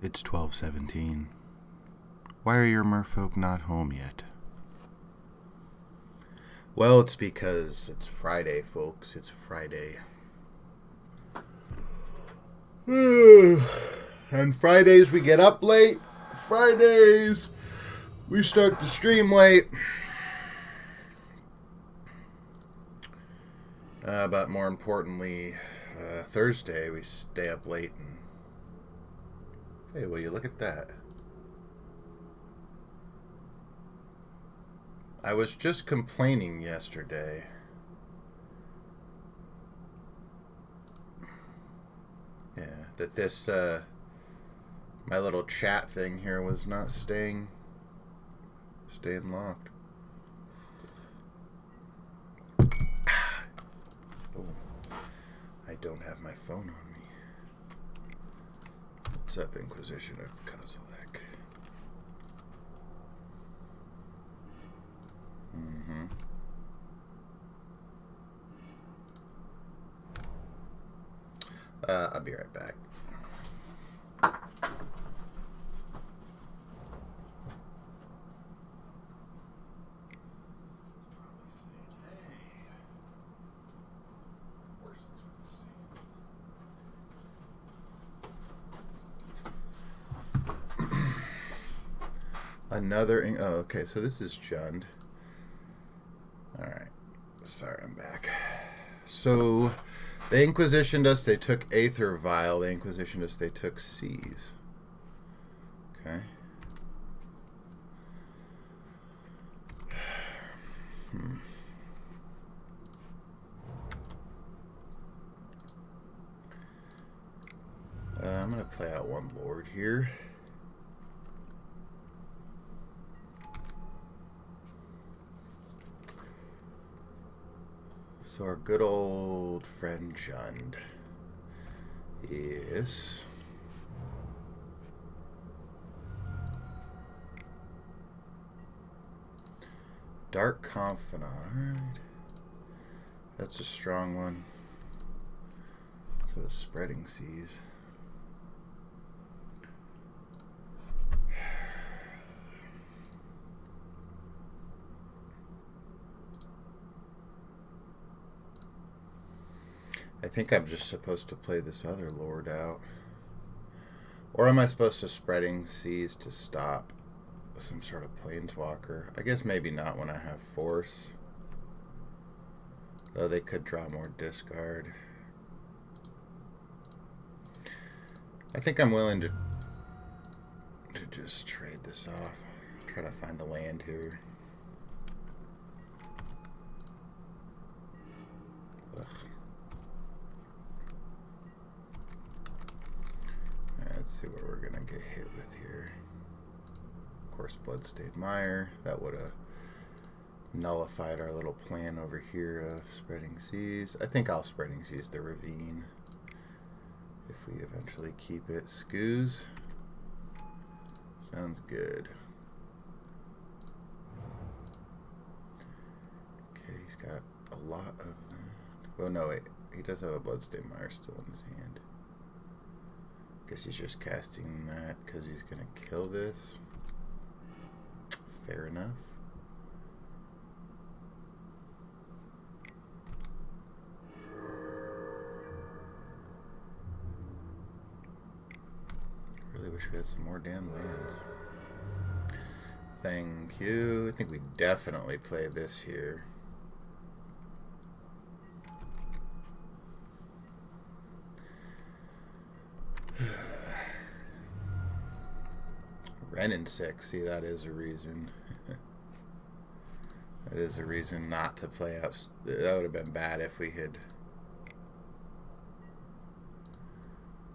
It's 12:17. Why are your merfolk not home yet? Well, it's because it's Friday, folks. It's Friday. And Fridays we get up late. Fridays we start the stream late. But more importantly, Thursday we stay up late and... Hey, will you look at that? I was just complaining yesterday. Yeah, that this, my little chat thing here was not staying locked. Oh, I don't have my phone on me. What's up, Inquisition of Kozilek? I'll be right back. Another... Oh, okay, so this is Jund. Alright. Sorry, I'm back. So, they Inquisitioned us. They took Aether Vial. They Inquisitioned us. They took Seas. Okay. I'm going to play out one Lord here. So our good old friend Jund is... Dark Confidant. Alright. That's a strong one. So it's Spreading Seas. I think I'm just supposed to play this other Lord out. Or am I supposed to Spreading Seas to stop some sort of Planeswalker? I guess maybe not when I have Force. Though they could draw more discard. I think I'm willing to just trade this off. Try to find a land here. Ugh. Let's see what we're going to get hit with here. Of course, Bloodstained Mire. That would have nullified our little plan over here of Spreading Seas. I think I'll Spreading Seas the Ravine if we eventually keep it. Scoos. Sounds good. Okay, he's got a lot of that. Well, no, wait. He does have a Bloodstained Mire still in his hand. Guess he's just casting that because he's going to kill this. Fair enough. Really wish we had some more damn lands. Thank you. I think we definitely play this here. Wrenn and 6, see, that is a reason. That is a reason not to play out. That would have been bad if we had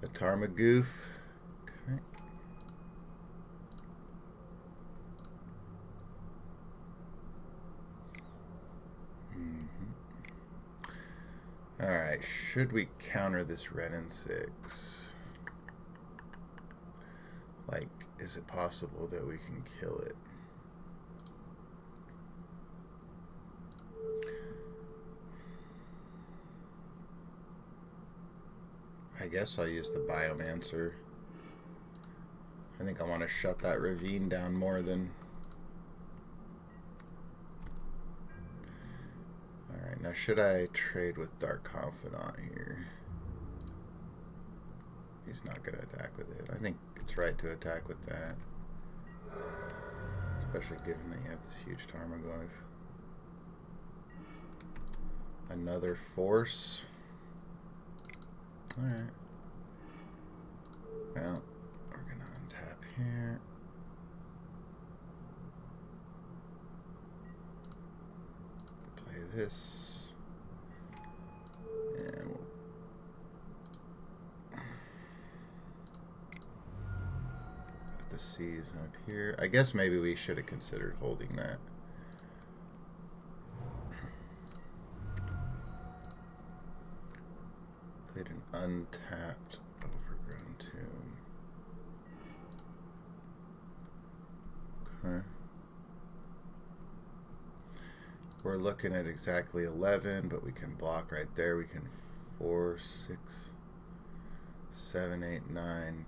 a Tarmagoof. Okay. Alright, should we counter this Wrenn and 6? Like, is it possible that we can kill it? I guess I'll use the Biomancer. I think I want to shut that ravine down more than... Alright, now should I trade with Dark Confidant here? He's not going to attack with it. I think it's right to attack with that. Especially given that you have this huge Tarmogoyf. Another force. Alright. Well, we're going to untap here. Play this. And we'll put the C's up here. I guess maybe we should have considered holding that. Played an untapped Overgrown Tomb. Okay. We're looking at exactly 11, but we can block right there. We can 4, 6, 7, 8, 9,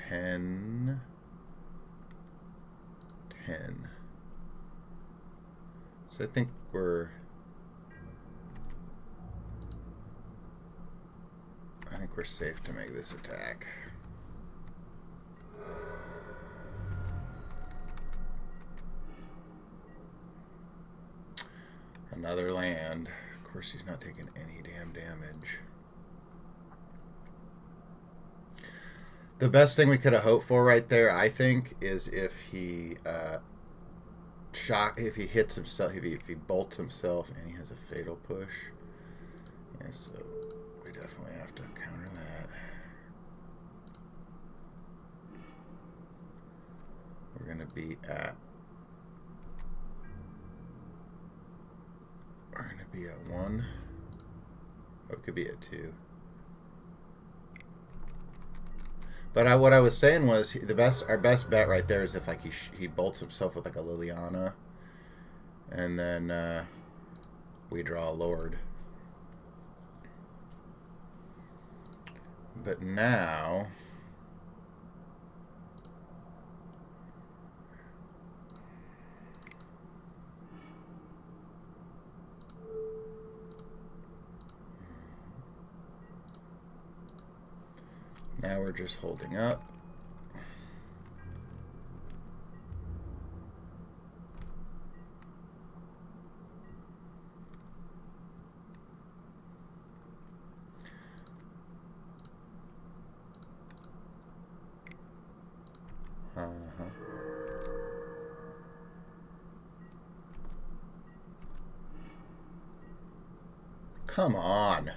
10. 10. So I think we're safe to make this attack. Another land. Of course he's not taking any damn damage. The best thing we could have hoped for right there, I think, is if he if he hits himself, if he bolts himself and he has a fatal push. Yeah, so we definitely have to counter that. We're going to be at 1. Oh, it could be at 2. But what I was saying was our best bet right there is if like he bolts himself with like a Liliana, and then we draw a Lord. But now we're just holding up. Come on.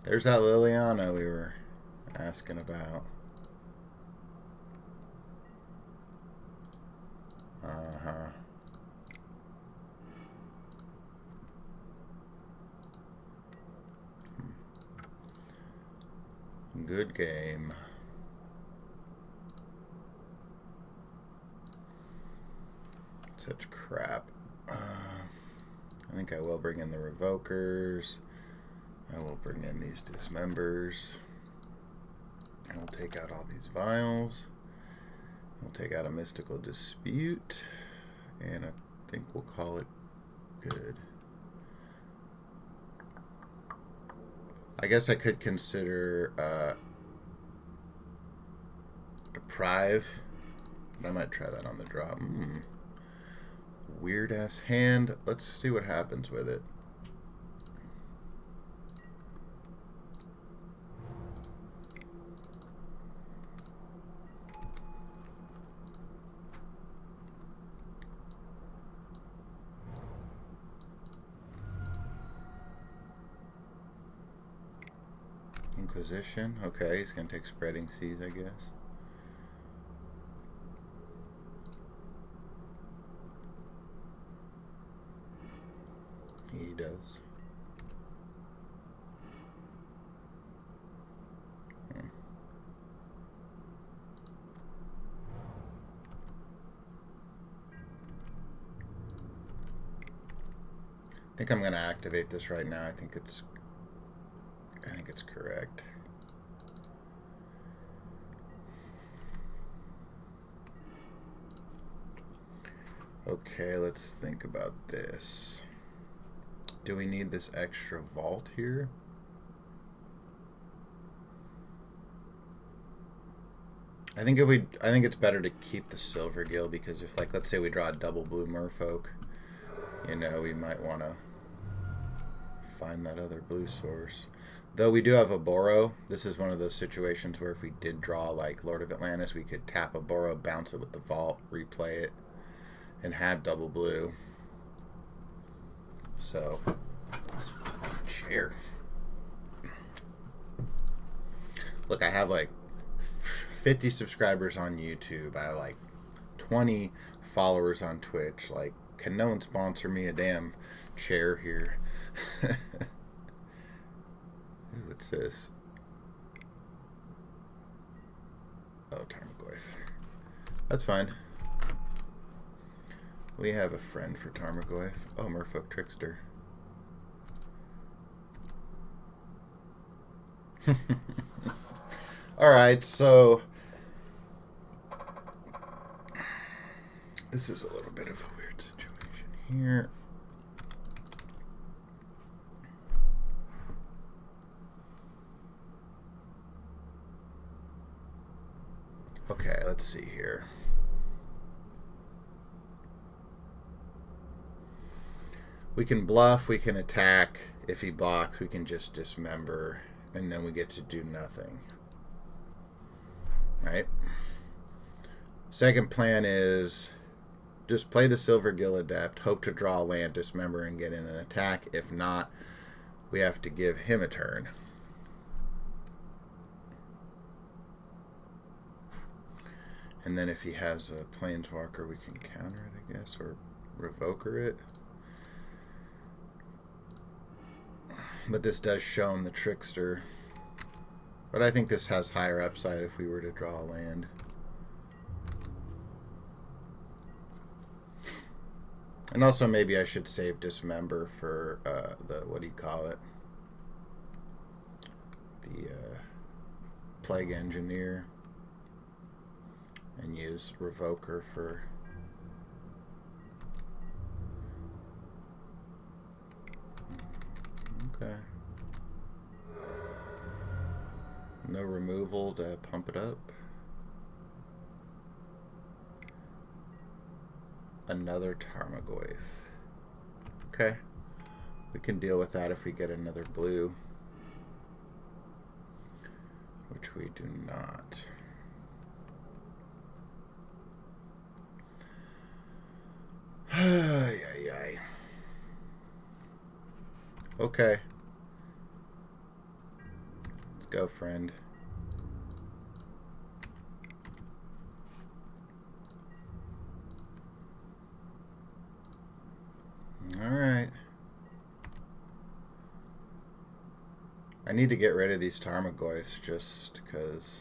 There's that Liliana we were asking about. Good game. Such crap. I think I will bring in the Revokers. I will bring in these Dismembers. I will take out all these Vials. We'll take out a Mystical Dispute. And I think we'll call it good. I guess I could consider Deprive. But I might try that on the drop. Weird ass hand. Let's see what happens with it. Inquisition. Okay, he's gonna take Spreading Seas, I guess. He does. I think I'm going to activate this right now. I think it's correct. Okay, let's think about this. Do we need this extra vault here? I think it's better to keep the silver gill, because if, like, let's say we draw a double blue Merfolk, you know, we might want to find that other blue source. Though we do have a Boro. This is one of those situations where if we did draw like Lord of Atlantis, we could tap a Boro, bounce it with the vault, replay it, and have double blue. So, this fucking chair. Look, I have like 50 subscribers on YouTube. I have like 20 followers on Twitch. Like, can no one sponsor me a damn chair here? What's this? Oh, Tarmogoyf. That's fine. We have a friend for Tarmogoyf. Oh, Merfolk Trickster. Alright, so this is a little bit of a weird situation here. Okay, let's see here. We can bluff, we can attack. If he blocks, we can just dismember, and then we get to do nothing. Right? Second plan is just play the Silver Gill Adept, hope to draw a land, dismember, and get in an attack. If not, we have to give him a turn. And then if he has a Planeswalker, we can counter it, I guess, or Revoker it. But this does show him the Trickster. But I think this has higher upside if we were to draw a land. And also maybe I should save Dismember for the, what do you call it? The Plague Engineer. And use Revoker for... Okay. No removal to pump it up. Another Tarmogoyf. Okay. We can deal with that if we get another blue. Which we do not. Ay, ay, ay. Okay. Let's go, friend. Alright. I need to get rid of these Tarmogoyfs just because...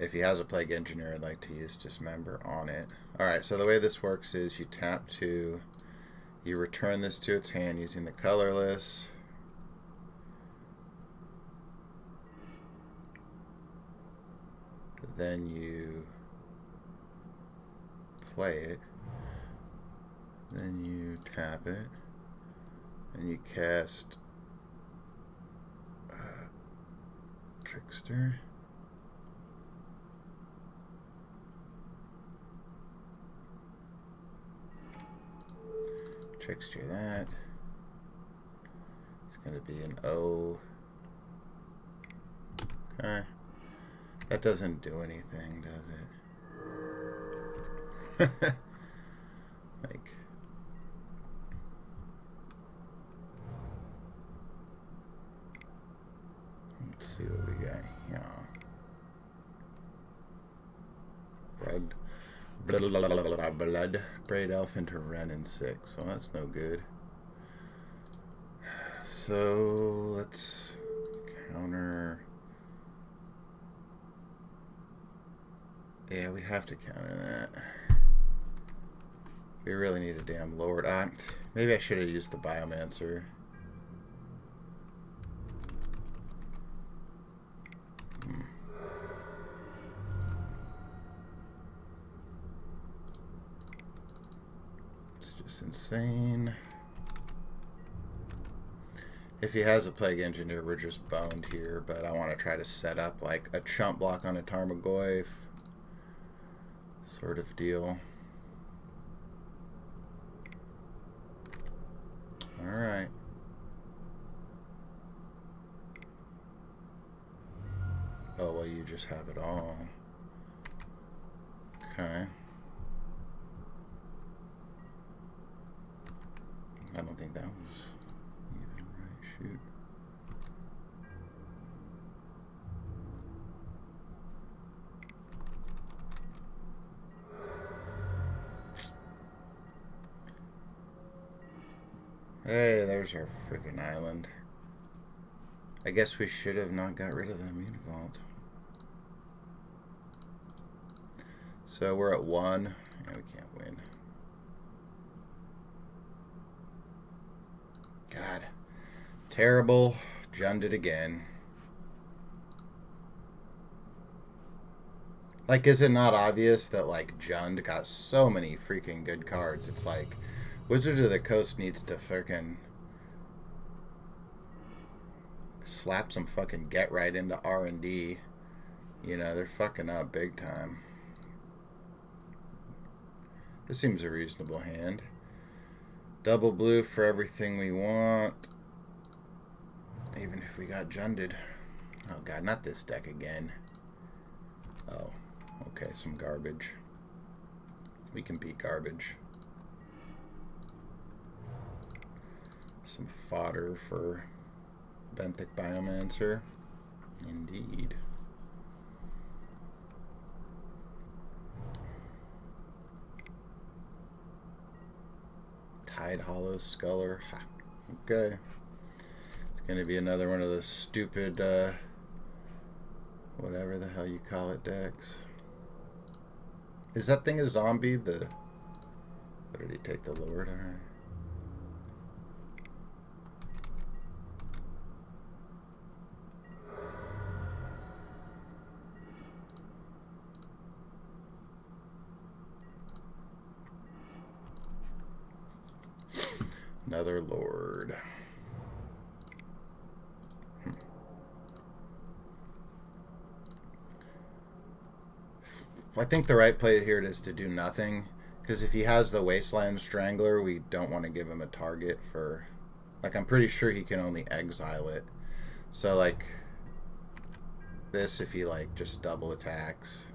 if he has a Plague Engineer, I'd like to use Dismember on it. Alright, so the way this works is you tap to... You return this to its hand using the colorless. Then you play it. Then you tap it. And you cast Trickster. Trickster that. It's going to be an O. Okay. That doesn't do anything, does it? Like... Let's see what we got here. Blood Braid Elf into Ren and 6, so that's no good. So let's counter. Yeah, we have to counter that. We really need a damn Lord. Maybe I should have used the Biomancer. insane. If he has a Plague Engineer, we're just boned here, but I want to try to set up like a chump block on a Tarmogoyf sort of deal. Alright. Oh, well, you just have it all. Okay. I don't think that was even right. Shoot. Hey, there's our freaking island. I guess we should have not got rid of the Mute Vault. So we're at 1, and we can't win. God. Terrible. Junned it again. Like, is it not obvious that, like, Jund got so many freaking good cards? It's like, Wizards of the Coast needs to freaking slap some fucking get right into R&D. You know, they're fucking up big time. This seems a reasonable hand. Double blue for everything we want. Even if we got Junded. Oh god, not this deck again. Oh, okay, some garbage. We can beat garbage. Some fodder for Benthic Biomancer. Indeed. Tide Hollow Sculler. Ha. Okay. It's going to be another one of those stupid, whatever the hell you call it, decks. Is that thing a zombie? What did he take? The Lord? Alright. Another Lord. I think the right play here is to do nothing, because if he has the Wasteland Strangler, we don't want to give him a target for... Like, I'm pretty sure he can only exile it. So, like, this, if he, like, just double attacks...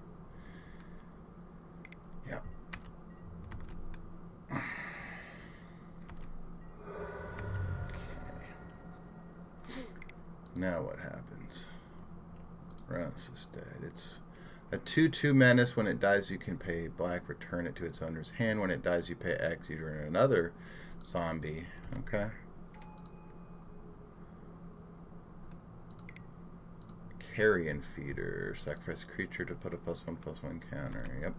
Yep. Now what happens? Rus is dead. It's a 2/2 menace. When it dies, you can pay black, return it to its owner's hand. When it dies, you pay X, you turn another zombie. Okay. Carrion Feeder. Sacrifice a creature to put a +1/+1 counter. Yep.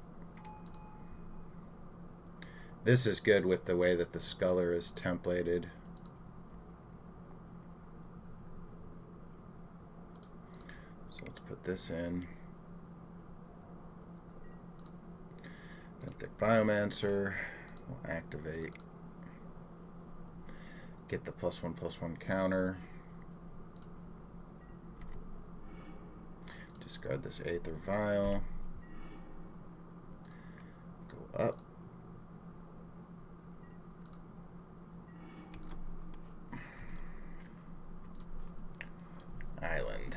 This is good with the way that the Sculler is templated. So let's put this in. Benthic Biomancer will activate. Get the +1/+1 counter. Discard this Aether Vial. Go up. Island.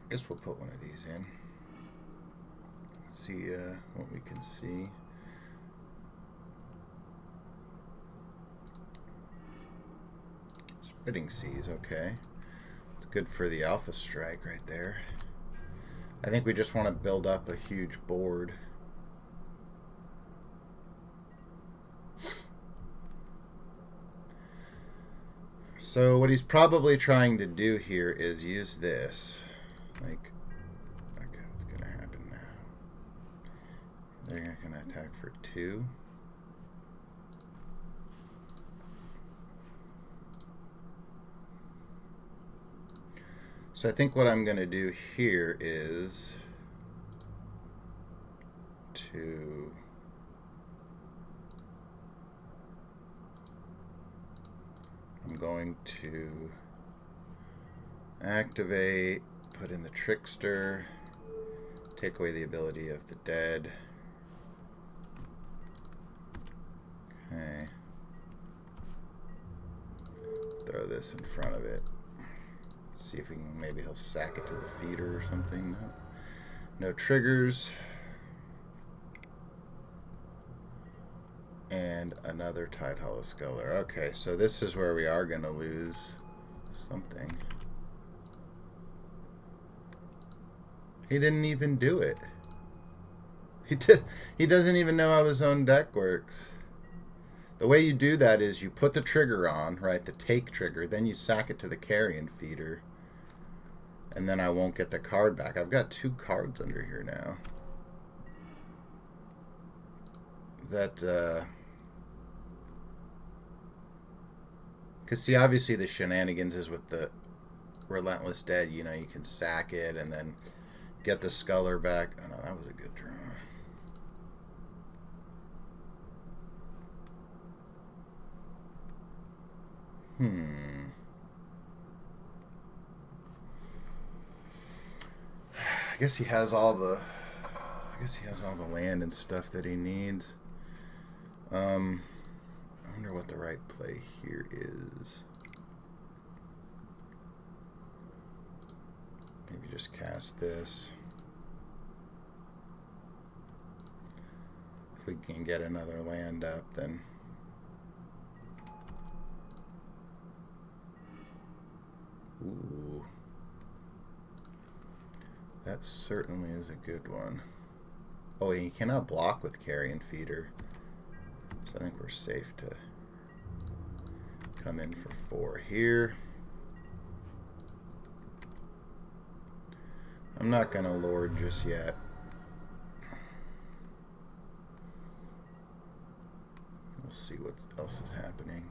Guess we'll put one of these in. See what we can see. Spreading Seas, okay. It's good for the Alpha Strike right there. I think we just want to build up a huge board. So what he's probably trying to do here is use this. Like, okay, what's going to happen now? They're going to attack for 2. So I think what I'm going to do here is to activate, put in the Trickster, take away the ability of the dead. Okay. Throw this in front of it. See if we can, maybe he'll sack it to the feeder or something. No triggers. And another Tide Hollow Sculler. Okay, so this is where we are going to lose something. He didn't even do it. He doesn't even know how his own deck works. The way you do that is you put the trigger on, right, the take trigger, then you sack it to the carrion feeder, and then I won't get the card back. I've got 2 cards under here now. That, because see, obviously the shenanigans is with the Relentless Dead, you know, you can sack it and then get the Sculler back. Oh no, that was a good draw. I guess he has all the land and stuff that he needs. I wonder what the right play here is. Maybe just cast this. If we can get another land up, then ooh. That certainly is a good one. Oh, he cannot block with Carrion Feeder. So I think we're safe to come in for 4 here. I'm not going to Lord just yet. We'll see what else is happening.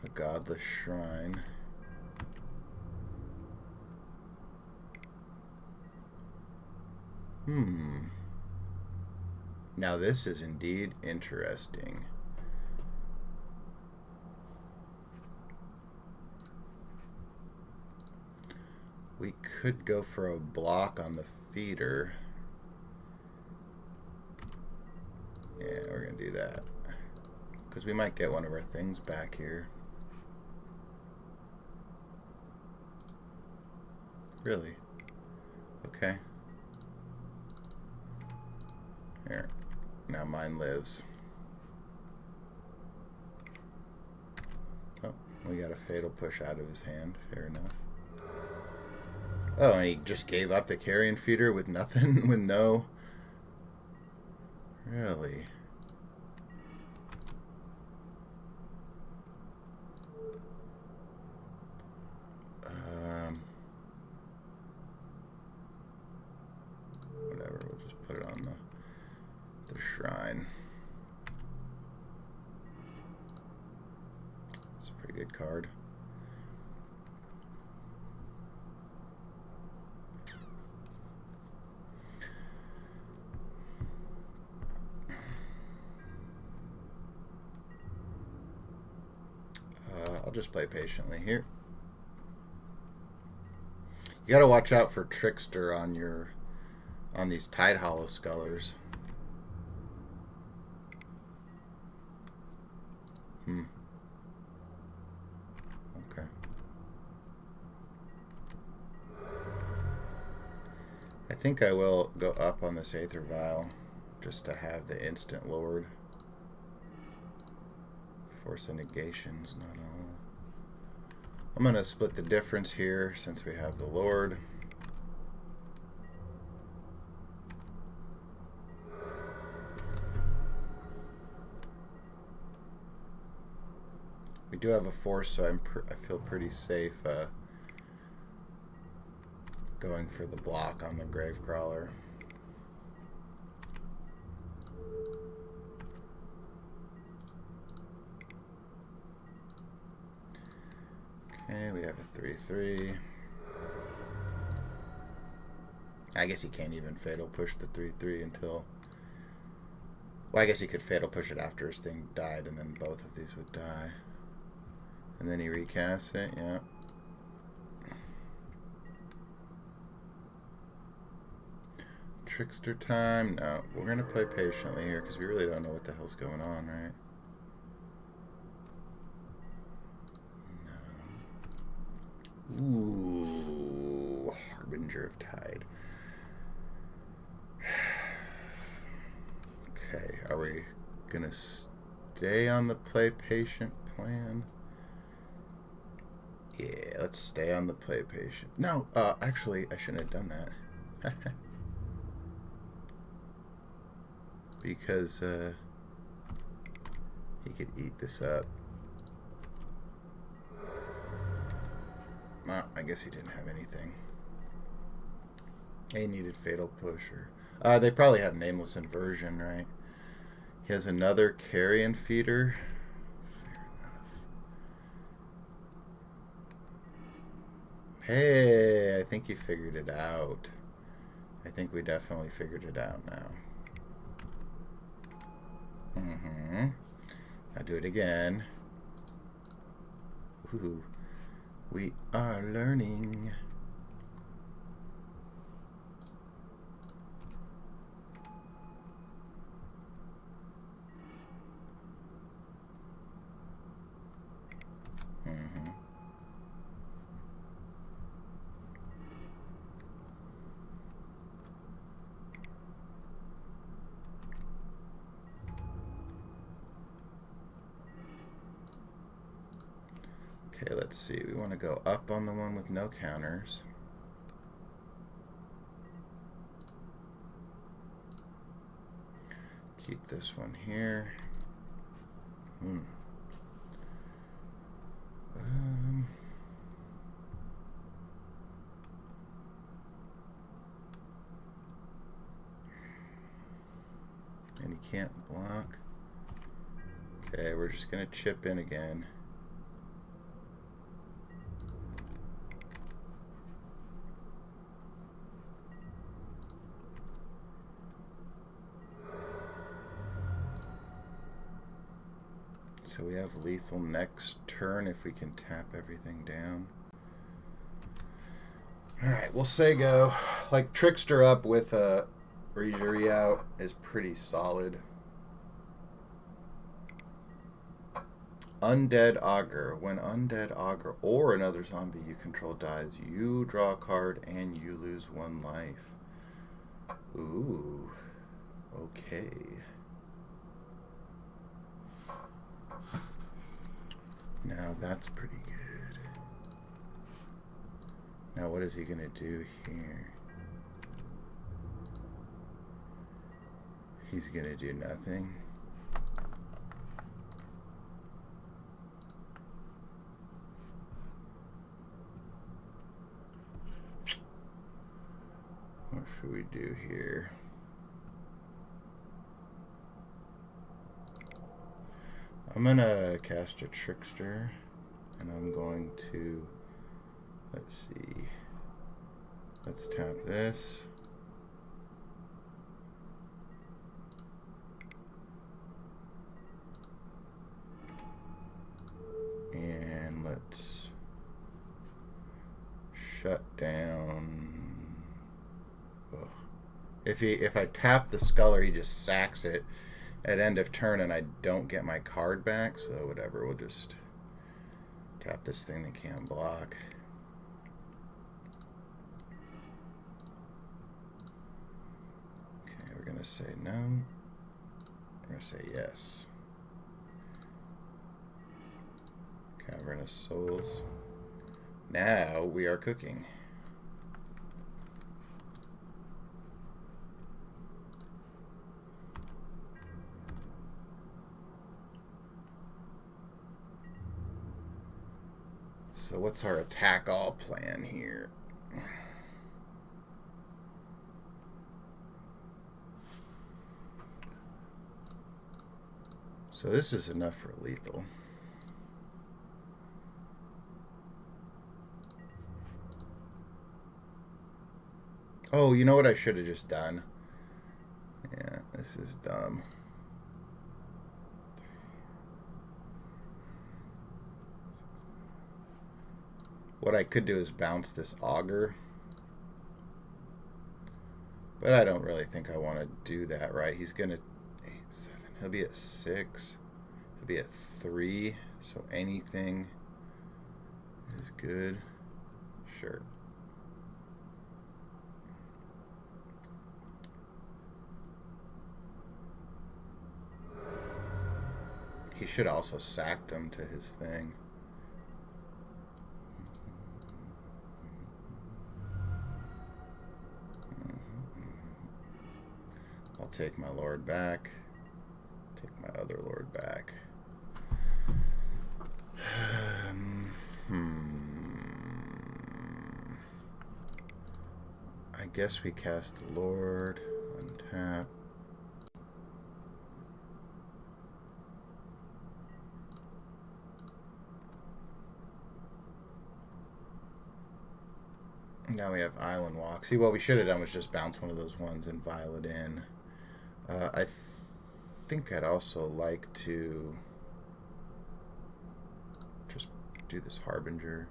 A Godless Shrine. Now this is indeed interesting. We could go for a block on the feeder. Yeah, we're going to do that. Because we might get one of our things back here. Really? Okay. Here. Now mine lives. Oh, we got a Fatal Push out of his hand. Fair enough. Oh, and he just gave up the Carrion Feeder with nothing? With no... Really? Whatever, we'll just put it on the shrine. It's a pretty good card. I'll just play patiently here. You gotta watch out for Trickster on these Tide Hollow Scullers. Okay. I think I will go up on this Aether Vial just to have the instant Lord. Force of Negations, not all. I'm going to split the difference here since we have the Lord. We do have a force, so I feel pretty safe going for the block on the Gravecrawler. Okay, we have a 3/3. I guess he can't even Fatal Push the 3/3 until Well, I guess he could fatal push it after his thing died, and then both of these would die. And then he recasts it, yeah. Trickster time? No, we're going to play patiently here because we really don't know what the hell's going on, right? No. Ooh, Harbinger of Tide. Okay, are we going to stay on the play patient plan? Yeah, let's stay on the play patient. No, actually, I shouldn't have done that. Because he could eat this up. I guess he didn't have anything. He needed Fatal Push. Or they probably have Nameless Inversion, right? He has another Carrion Feeder. Fair enough. Hey, I think you figured it out. I think we definitely figured it out now. I'll do it again. Ooh, we are learning. Okay, let's see. We want to go up on the one with no counters. Keep this one here. And he can't block. Okay, we're just going to chip in again. So we have lethal next turn if we can tap everything down. Alright, we'll say go. Like, Trickster up with a Rejury out is pretty solid. Undead Augur. When Undead Augur or another zombie you control dies, you draw a card and you lose 1 life. Ooh. Okay. Now that's pretty good. Now what is he going to do here? He's going to do nothing. What should we do here? I'm going to cast a Trickster, and I'm going to, let's see, let's tap this. And let's shut down. Ugh. If I tap the Sculler, he just sacks it at end of turn, and I don't get my card back, so whatever, we'll just tap this thing that can't block. Okay, we're gonna say no. We're gonna say yes. Cavernous Souls. Now we are cooking. So what's our attack all plan here? So this is enough for lethal. Oh, you know what I should have just done? Yeah, this is dumb. What I could do is bounce this auger. But I don't really think I want to do that, right? He's going to 8, 7. He'll be at 6. He'll be at 3. So anything is good. Sure. He should also sacked him to his thing. I'll take my lord back. Take my other lord back. I guess we cast lord, untap. Now we have Island Walk. See, what we should have done was just bounce one of those ones and Violet in. I think I'd also like to just do this Harbinger.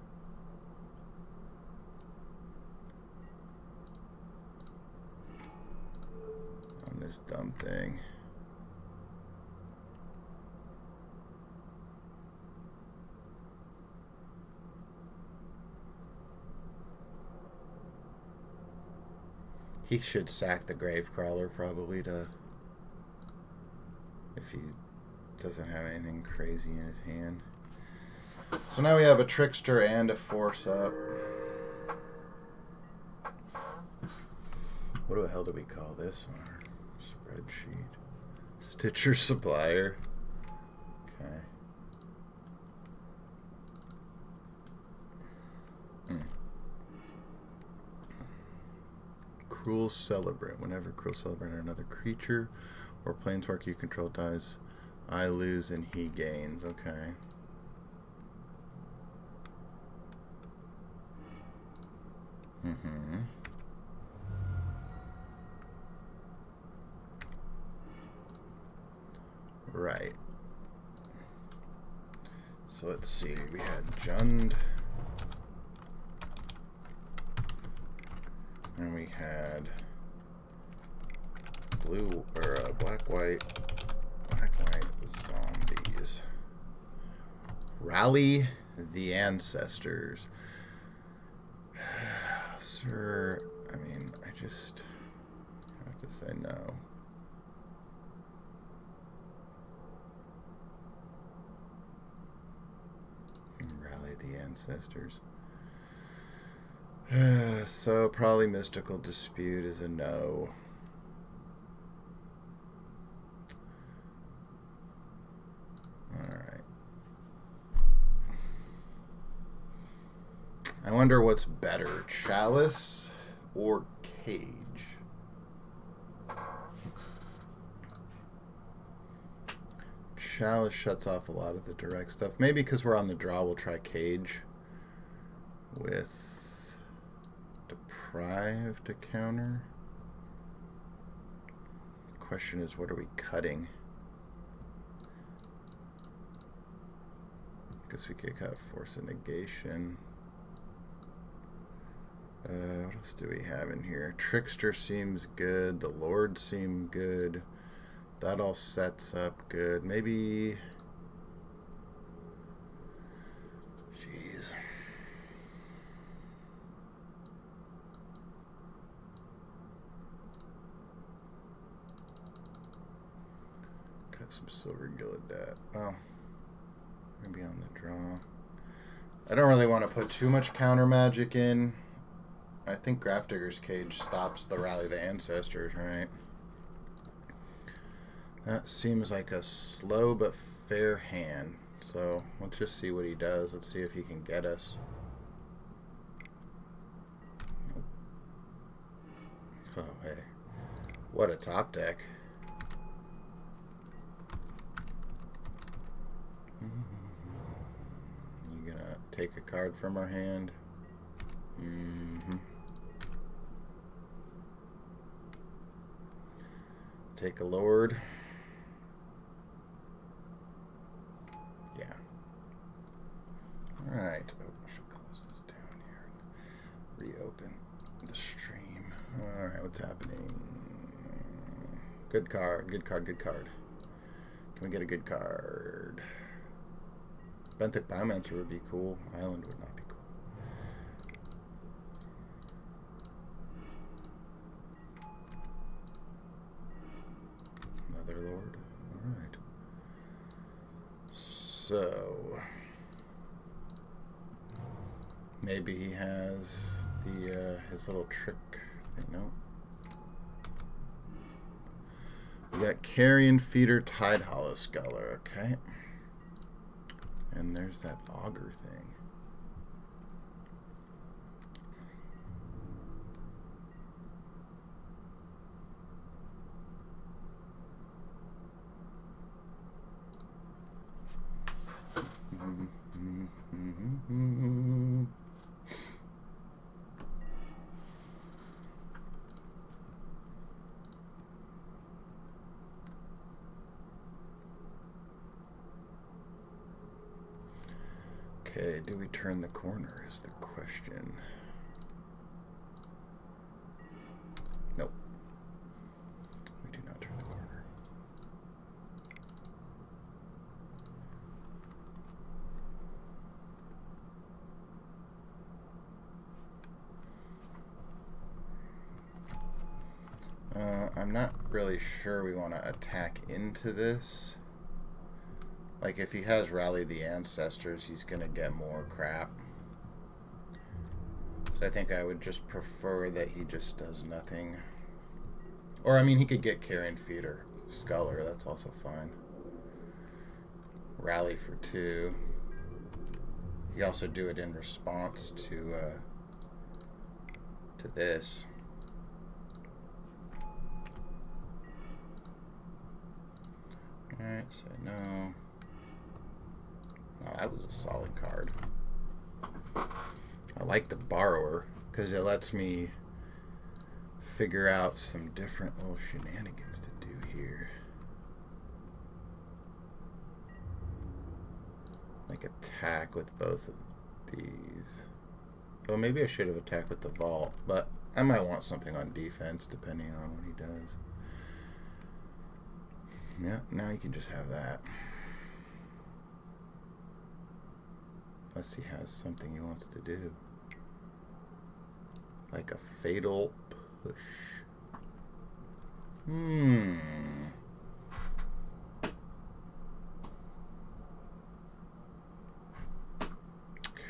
On this dumb thing. He should sack the Gravecrawler probably to, if he doesn't have anything crazy in his hand. So now we have a Trickster and a Force up. What the hell do we call this on our spreadsheet? Stitcher Supplier. Okay. Cruel Celebrant. Whenever Cruel Celebrant or another creature or planeswalker you control dies, I lose and he gains. Okay. Right. So let's see. We had Jund. And we had blue or black white zombies. Rally the Ancestors. Sir, I mean, I just have to say no. Rally the Ancestors. So probably Mystical Dispute is a no. Alright. I wonder what's better, Chalice or Cage? Chalice shuts off a lot of the direct stuff. Maybe because we're on the draw, we'll try Cage with Deprive to counter. Question is, what are we cutting? Guess we could cut Force of Negation. What else do we have in here? Trickster seems good. The Lord seemed good. That all sets up good. Maybe... Jeez. Cut some Silver Gilded. Well, maybe on the draw. I don't really want to put too much counter magic in. I think Grafdigger's Cage stops the Rally the Ancestors, right? That seems like a slow but fair hand. So let's just see what he does. Let's see if he can get us. Oh, hey. What a top deck. You gonna take a card from our hand? Take a Lord. Yeah. Alright. Oh, I should close this down. Alright, what's happening? Good card, good card, good card. Can we get a good card? Benthic Biomancer would be cool. Island would not be cool. Netherlord. Alright. So maybe he has the his little trick thing. No. We got Carrion Feeder Tide Hollow Sculler, okay. And there's that auger thing. Okay, do we turn the corner is the question. Nope. We do not turn the corner. I'm not really sure we want to attack into this. Like, if he has Rally the Ancestors, he's going to get more crap. So I think I would just prefer that he just does nothing. Or, I mean, he could get Carrion Feeder Sculler. That's also fine. Rally for 2. He also do it in response to this. Alright, so no. Oh, that was a solid card. I like the Borrower because it lets me figure out some different little shenanigans to do here. Like attack with both of these. Well, maybe I should have attacked with the Vault, but I might want something on defense depending on what he does. Yeah, now you can just have that. Unless he has something he wants to do. Like a Fatal Push.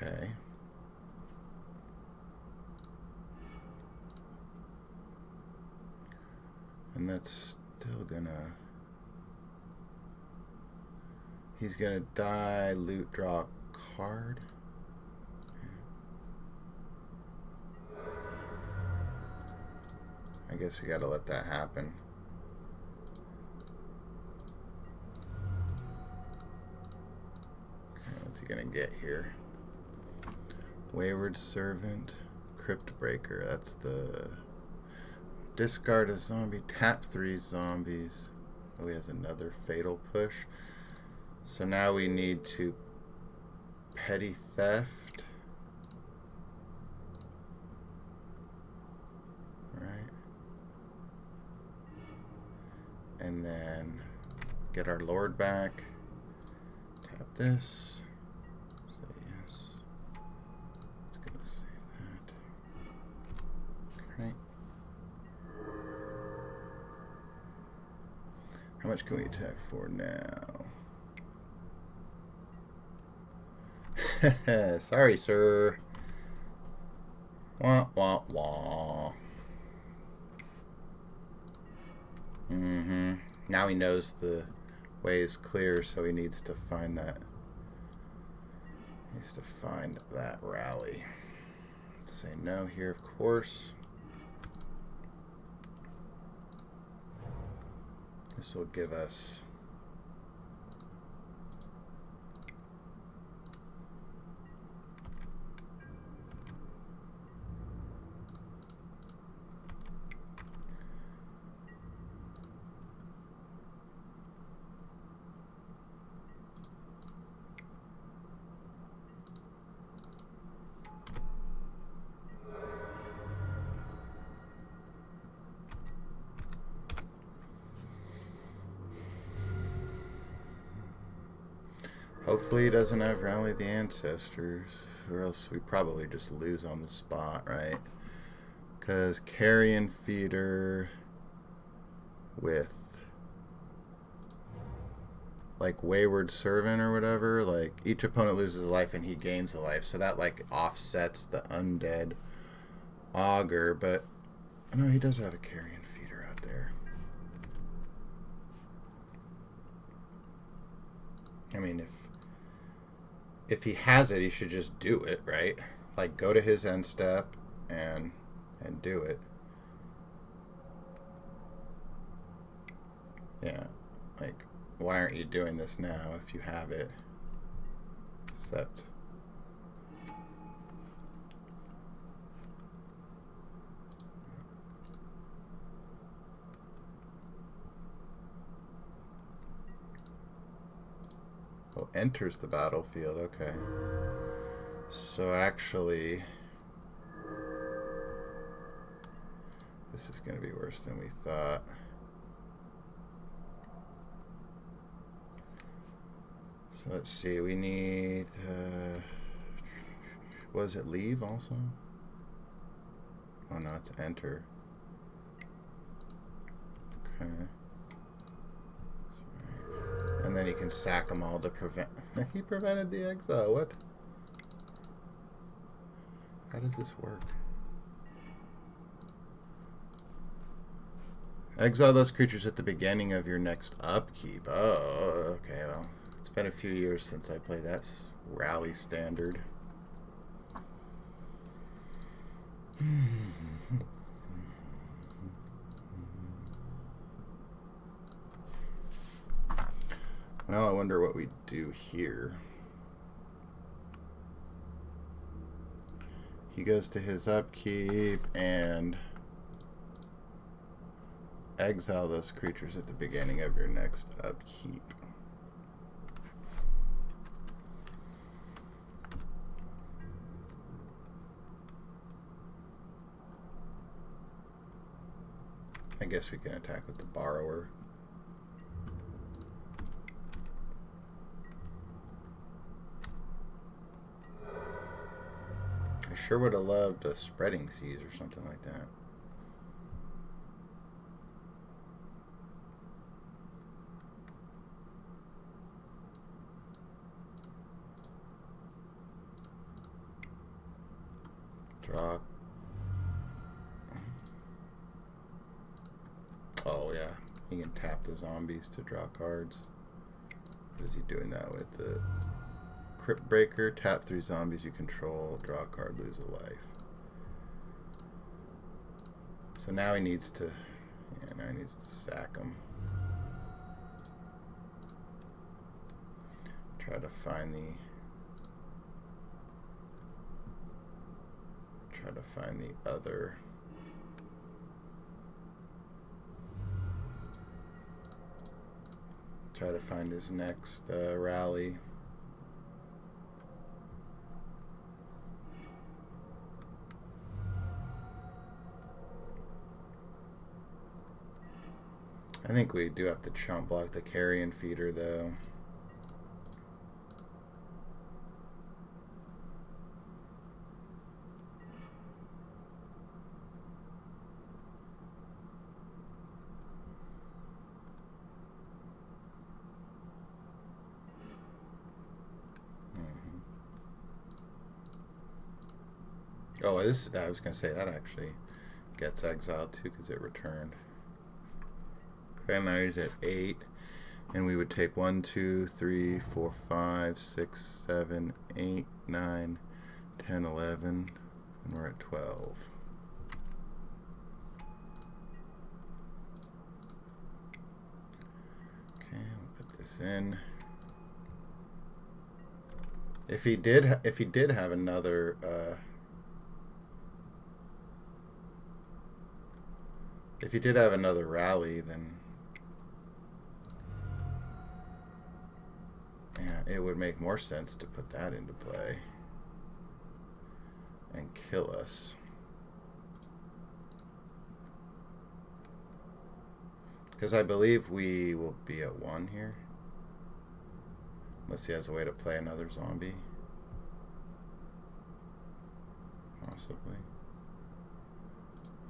Okay. And that's still gonna... He's gonna die, loot, draw a card. I guess we gotta let that happen. Okay, what's he gonna get here? Wayward Servant, Crypt Breaker. That's the... Discard a zombie, tap 3 zombies. Oh, he has another Fatal Push. So now we need to Petty Theft. Right. And then get our Lord back. Tap this. Say yes. It's going to save that. Okay. How much can we attack for now? Sorry, sir. Wah, wah, wah. Now he knows the way is clear, so he needs to find that. He needs to find that rally. Say no here, of course. This will give us... Hopefully he doesn't have Rally the Ancestors, or else we probably just lose on the spot, right? Because Carrion Feeder with like Wayward Servant or whatever, like each opponent loses a life and he gains a life, so that like offsets the Undead Augur. But no, he does have a Carrion Feeder out there. I mean, if he has it, he should just do it, right? Like go to his end step and do it. Yeah, like why aren't you doing this now if you have it? Except oh, enters the battlefield. Okay. So actually, this is going to be worse than we thought. So let's see. We need. Was it leave also? Oh no, it's enter. Okay. And then he can sack them all to prevent. He prevented the exile. What? How does this work? Exile those creatures at the beginning of your next upkeep. Oh, okay. Well, it's been a few years since I played that Rally standard. Well, I wonder what we do here. He goes to his upkeep and exile those creatures at the beginning of your next upkeep. I guess we can attack with the borrower. I sure would have loved a Spreading Seas or something like that. Draw. Oh yeah, he can tap the zombies to draw cards. What is he doing that with? The Crypt Breaker, tap 3 zombies you control, draw a card, lose a life. So now he needs to, now he needs to sack them. Try to find the other. Try to find his next rally. I think we do have to chump block the Carrion Feeder though. Oh, I was going to say that actually gets exiled too because it returned. Cranberries at 8, and we would take 1, 2, 3, 4, 5, 6, 7, 8, 9, 10, 11, and we're at 12. Okay, we'll put this in. If he did have another if he did have another rally, then yeah, it would make more sense to put that into play and kill us. Because I believe we will be at 1 here. Unless he has a way to play another zombie. Possibly.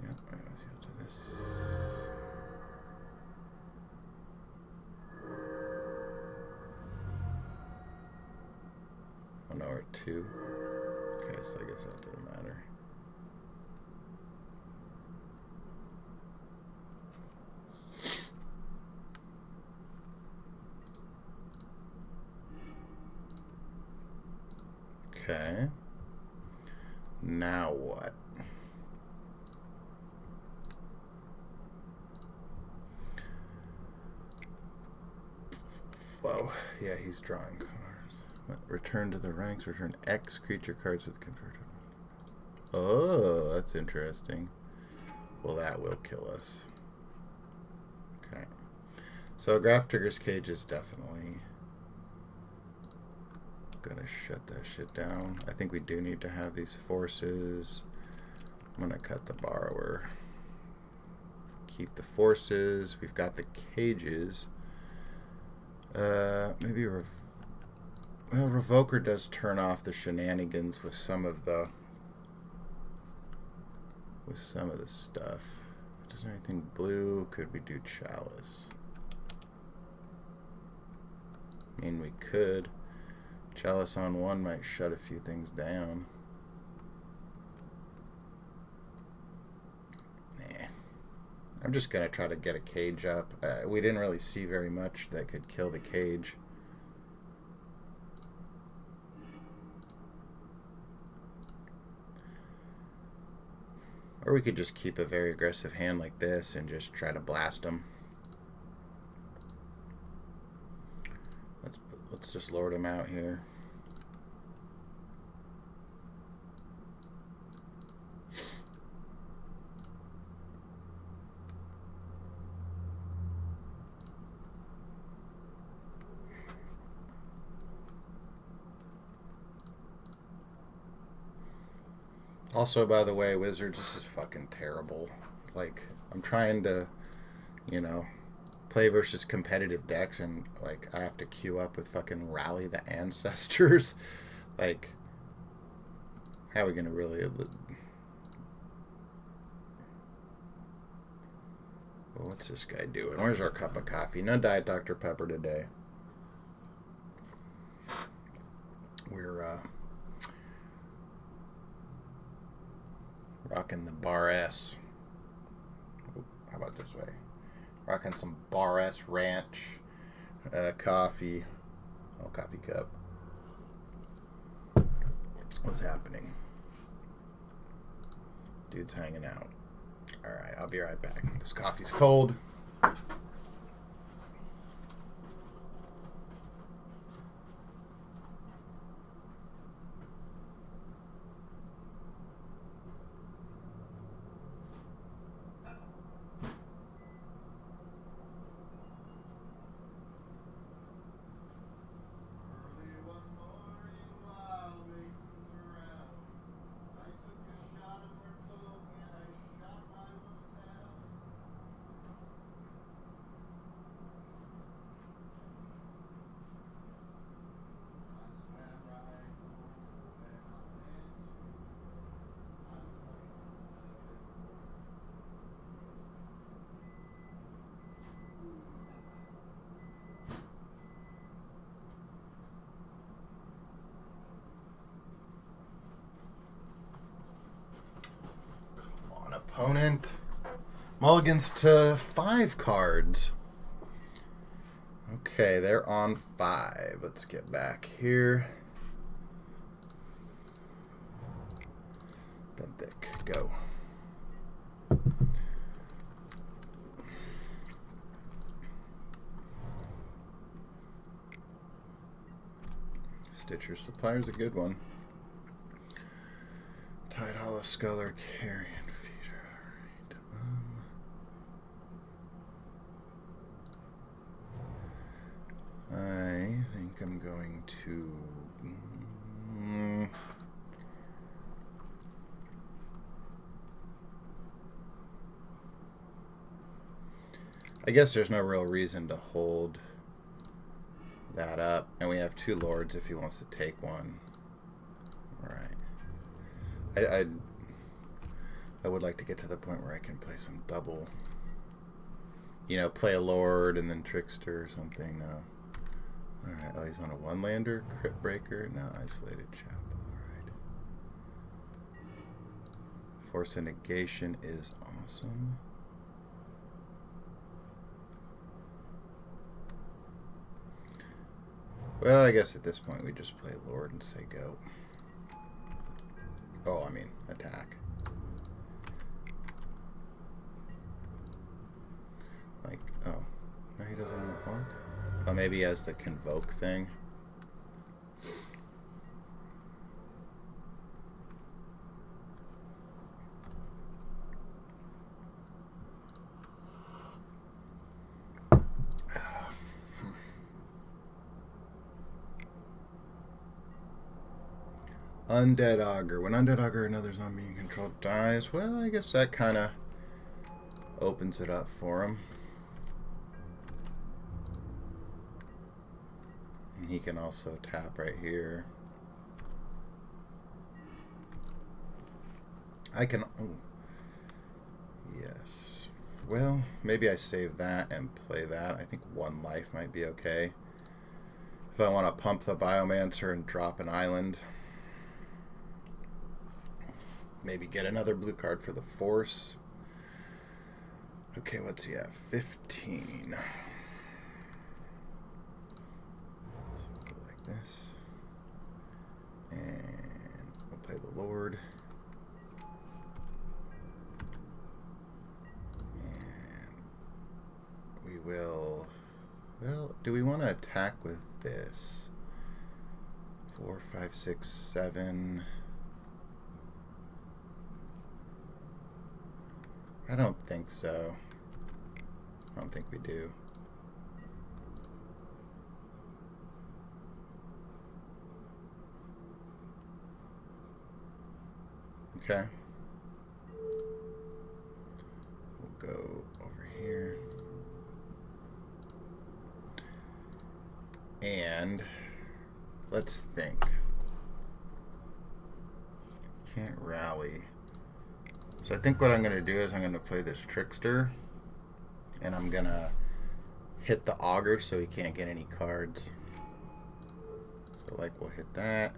Yep, I guess he'll do this. Oh no, we're at 2. Okay, so I guess that didn't matter. Okay. Now what? Whoa. Yeah, he's drawing cards. What? Return to the ranks. Return X creature cards with converted. Oh, that's interesting. Well, that will kill us. Okay. So Graph Trigger's Cage is definitely gonna shut that shit down. I think we do need to have these forces. I'm gonna cut the borrower. Keep the forces. We've got the cages. Maybe well, Revoker does turn off the shenanigans with some of the stuff. Doesn't anything blue? Could we do Chalice? I mean, we could. Chalice on 1 might shut a few things down. Nah. I'm just going to try to get a cage up. We didn't really see very much that could kill the cage. Or we could just keep a very aggressive hand like this and just try to blast them. Let's just lord him out here. Also, by the way, Wizards, this is fucking terrible. Like, I'm trying to, you know, play versus competitive decks, and like I have to queue up with fucking Rally the Ancestors. Like, how are we gonna really? Well, what's this guy doing? Where's our cup of coffee? No Diet Dr. Pepper today. We're rocking the Bar S. Ooh, how about this way? Rocking some Bar S Ranch coffee. Oh, coffee cup. What's happening? Dude's hanging out. Alright, I'll be right back. This coffee's cold. Opponent mulligans to 5 cards. Okay, they're on 5. Let's get back here. Benthic, go. Stitcher Supplier's a good one. Tide Hollow Sculler, Carrion Feeder. Alright. I think I'm going to. I guess there's no real reason to hold that up. And we have 2 lords if he wants to take one. Right. I would like to get to the point where I can play some double. You know, play a lord and then trickster or something. No. Alright, oh, he's on a 1-lander. Crypt breaker. Now isolated chapel. Alright. Force of negation is awesome. Well, I guess at this point we just play lord and say go. Oh, I mean, attack. Like, oh. No, he doesn't want to block? Oh, maybe he has the convoke thing. Undead Augur. When Undead Augur, another zombie you control dies. Well, I guess that kind of opens it up for him. And he can also tap right here. I can... Oh. Yes. Well, maybe I save that and play that. I think 1 life might be okay. If I want to pump the Biomancer and drop an island... Maybe get another blue card for the force. Okay, what's he at? 15. So we'll go like this. And we'll play the Lord. And we will... Well, do we want to attack with this? 4, 5, 6, 7... I don't think so. I don't think we do. Okay. We'll go over here. And let's think. Can't rally. So I think what I'm going to do is I'm going to play this Trickster, and I'm going to hit the Augur so he can't get any cards. So like we'll hit that.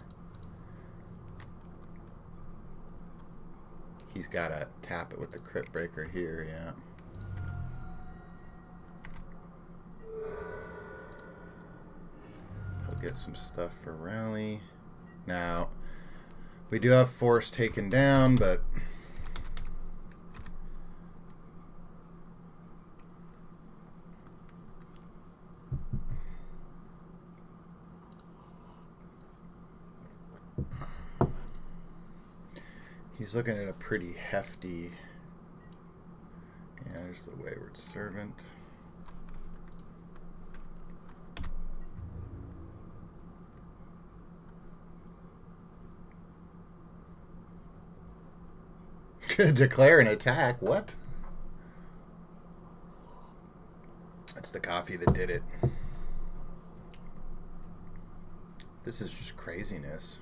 He's got to tap it with the Crypt Breaker here, yeah. We'll get some stuff for rally. Now, we do have Force taken down, but... He's looking at a pretty hefty... Yeah, there's the Wayward Servant. Declare an attack? What? That's the coffee that did it. This is just craziness.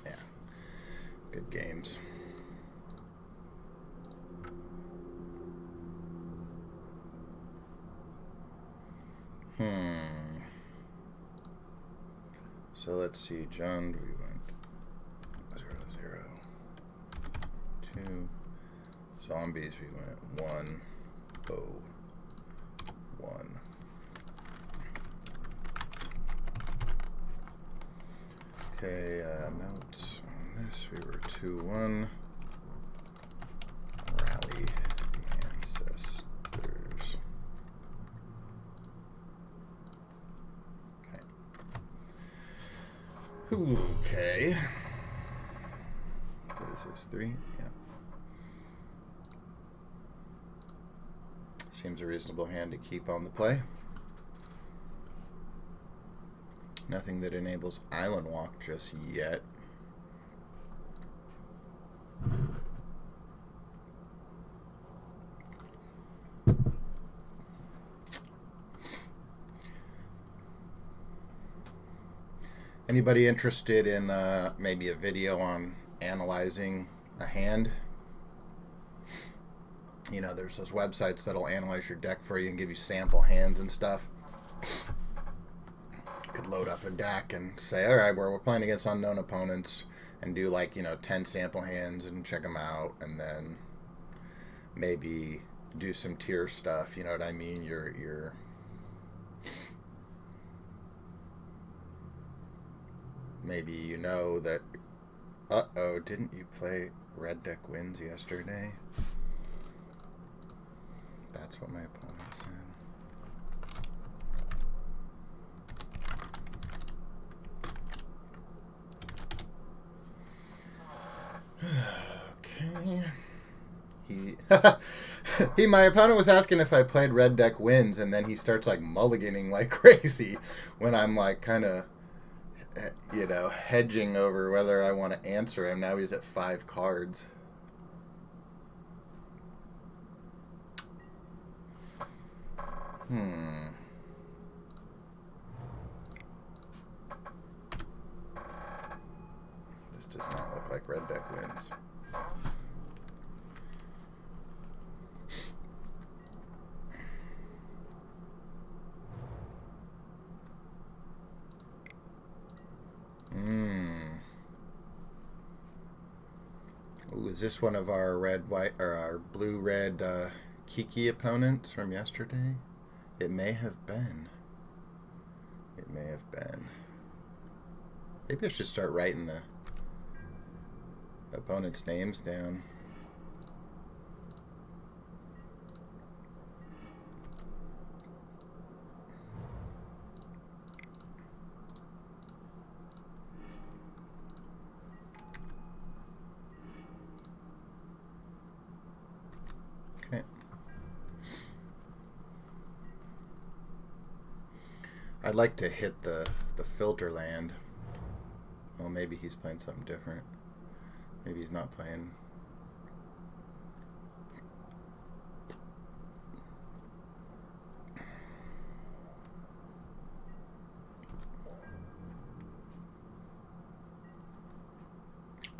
Yeah. Good games. So let's see, John, we went 0, 0, 2. Zombies, we went 1, 0, 1. Okay, notes on this, we were 2, 1. Rally the ancestors. Okay. What is this? 3? Yeah. Seems a reasonable hand to keep on the play. Nothing that enables Island Walk just yet. Anybody interested in maybe a video on analyzing a hand? You know, there's those websites that'll analyze your deck for you and give you sample hands and stuff. You could load up a deck and say, all right, we're playing against unknown opponents, and do like, you know, 10 sample hands and check them out, and then maybe do some tier stuff. You know what I mean? You're maybe you know that, uh-oh, didn't you play red deck wins yesterday? That's what my opponent said. Okay. My opponent was asking if I played red deck wins, and then he starts like mulliganing like crazy when I'm like kind of, you know, hedging over whether I want to answer him. Now he's at 5 cards. This does not look like red deck wins. Ooh, is this one of our red-white or our blue-red Kiki opponents from yesterday? It may have been. It may have been. Maybe I should start writing the opponents' names down. Okay. I'd like to hit the filter land. Well, maybe he's playing something different. Maybe he's not playing.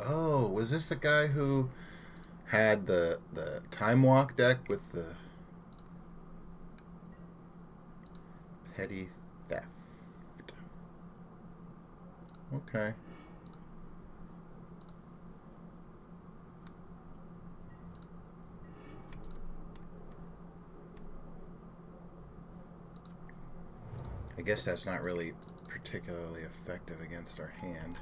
Oh, was this the guy who had the time walk deck with the petty theft? Okay. I guess that's not really particularly effective against our hand.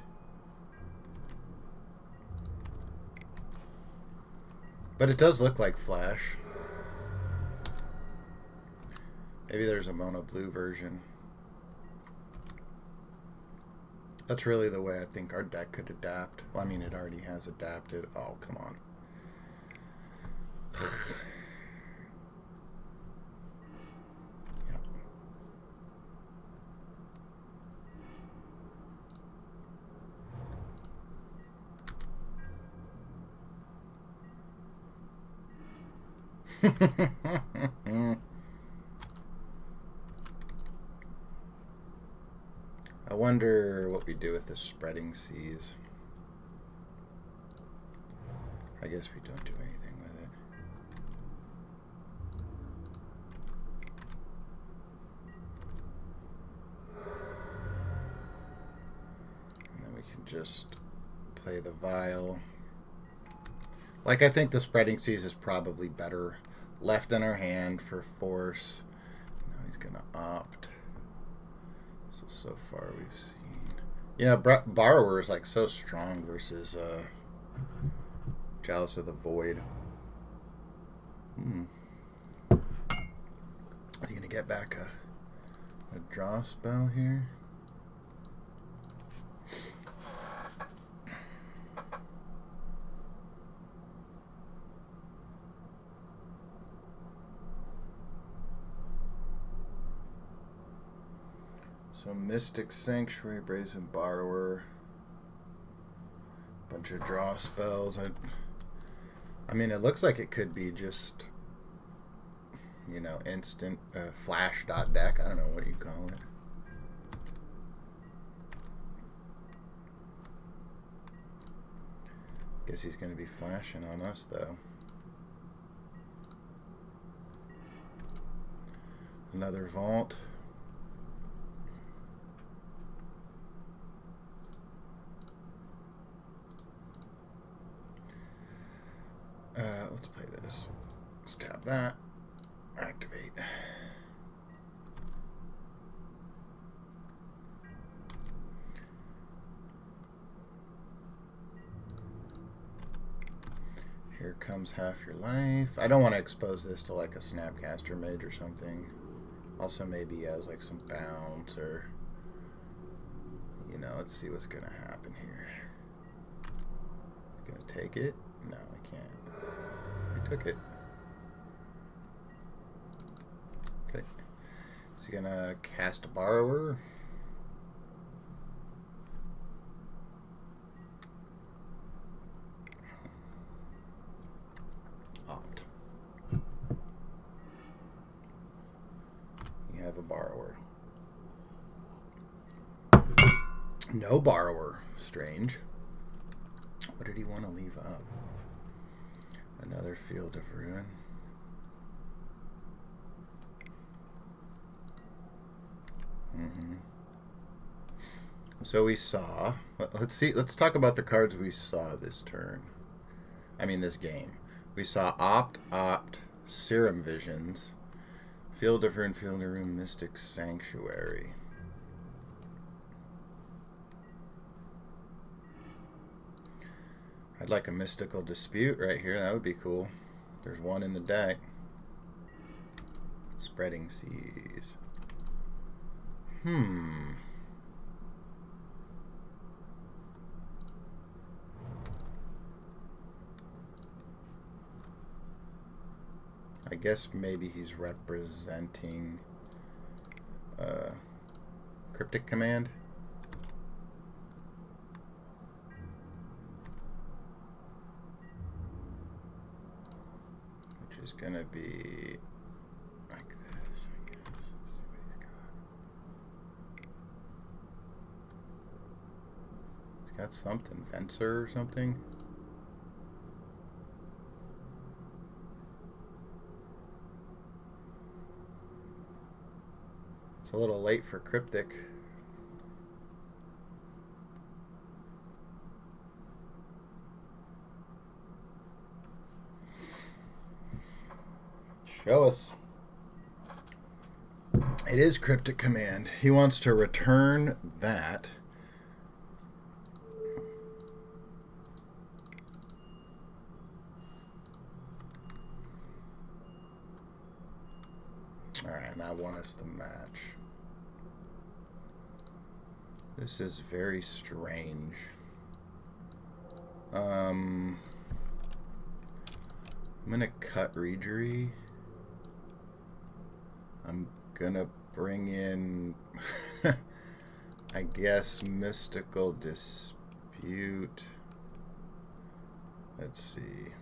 But it does look like Flash. Maybe there's a mono blue version. That's really the way I think our deck could adapt. Well, I mean, it already has adapted. Oh, come on. I wonder what we do with the spreading seas. I guess we don't do anything with it. And then we can just play the vial. Like, I think the spreading seas is probably better left in our hand for force. Now he's gonna opt. So far we've seen, you know, Borrower is like so strong versus Chalice of the Void. Is he gonna get back a draw spell here? So Mystic Sanctuary, Brazen Borrower, bunch of draw spells. I mean, it looks like it could be just, you know, instant flash dot deck. I don't know what you call it. Guess he's going to be flashing on us, though. Another vault. Let's play this. Let's tap that. Activate. Here comes half your life. I don't want to expose this to like a Snapcaster Mage or something. Also maybe he has like some bounce or, you know, let's see what's going to happen here. He's going to take it? No, he can't. He took it. Okay. Is he going to cast a Borrower? Opt. You have a Borrower. No Borrower. Strange. What did he want to leave up? Another Field of Ruin. So we saw, let's talk about the cards we saw this turn. I mean this game. We saw Opt, Serum Visions, Field of Ruin, Mystic Sanctuary. I'd like a Mystical Dispute right here. That would be cool. There's one in the deck. Spreading Seas. I guess maybe he's representing Cryptic Command. Which is going to be like this, I guess. Let's see what he's got. He's got something. Venser or something. It's a little late for Cryptic. Show us. It is Cryptic Command. He wants to return that. Alright, and I want us to match. This is very strange. I'm gonna cut Reejerey. I'm gonna bring in, I guess, Mystical Dispute. Let's see.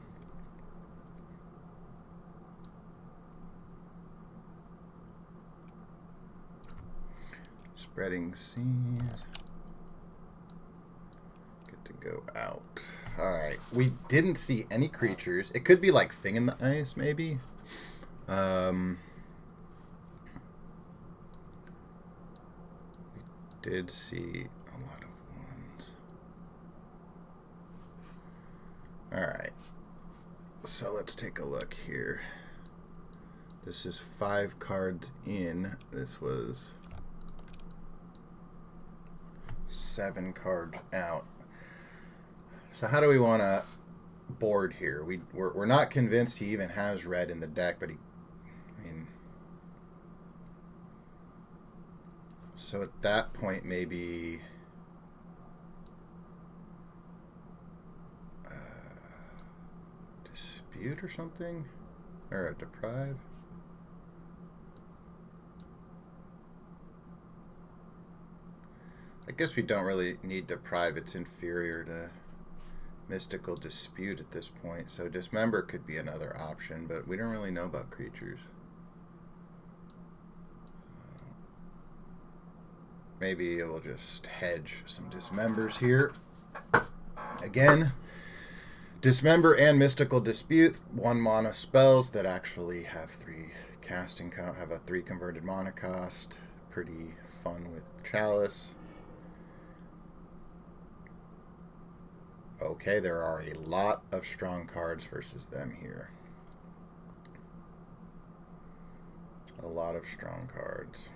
Spreading Seas. Get to go out. Alright. We didn't see any creatures. It could be like Thing in the Ice, maybe. We did see a lot of ones. Alright. So let's take a look here. This is 5 cards in. This was 7 cards out. So how do we want to board here? We're not convinced he even has red in the deck, but so at that point maybe Dispute or something, or a Deprive. I guess we don't really need Deprive. It's inferior to Mystical Dispute at this point. So Dismember could be another option, but we don't really know about creatures. Maybe we'll just hedge some Dismembers here. Again, Dismember and Mystical Dispute, 1 mana spells that actually have 3 casting count, have a 3 converted mana cost. Pretty fun with Chalice. Okay, there are a lot of strong cards versus them here. A lot of strong cards.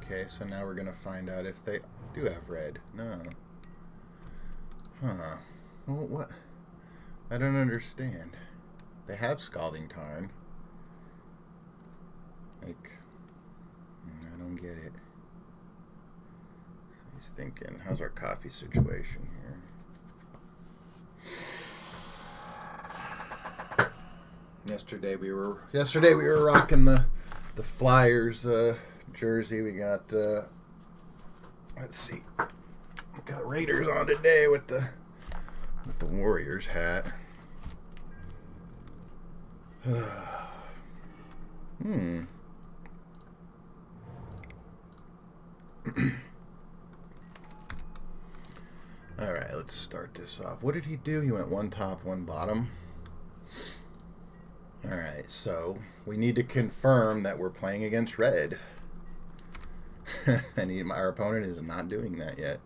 Okay, so now we're going to find out if they do have red. No. Huh. Well, what? I don't understand. They have Scalding Tarn. Like, I don't get it. He's thinking, how's our coffee situation here? Yesterday we were rocking the Flyers jersey. We got let's see, we got Raiders on today with the Warriors hat. All right, let's start this off. What did he do? He went 1 top, 1 bottom. All right, so we need to confirm that we're playing against red. And our opponent is not doing that yet.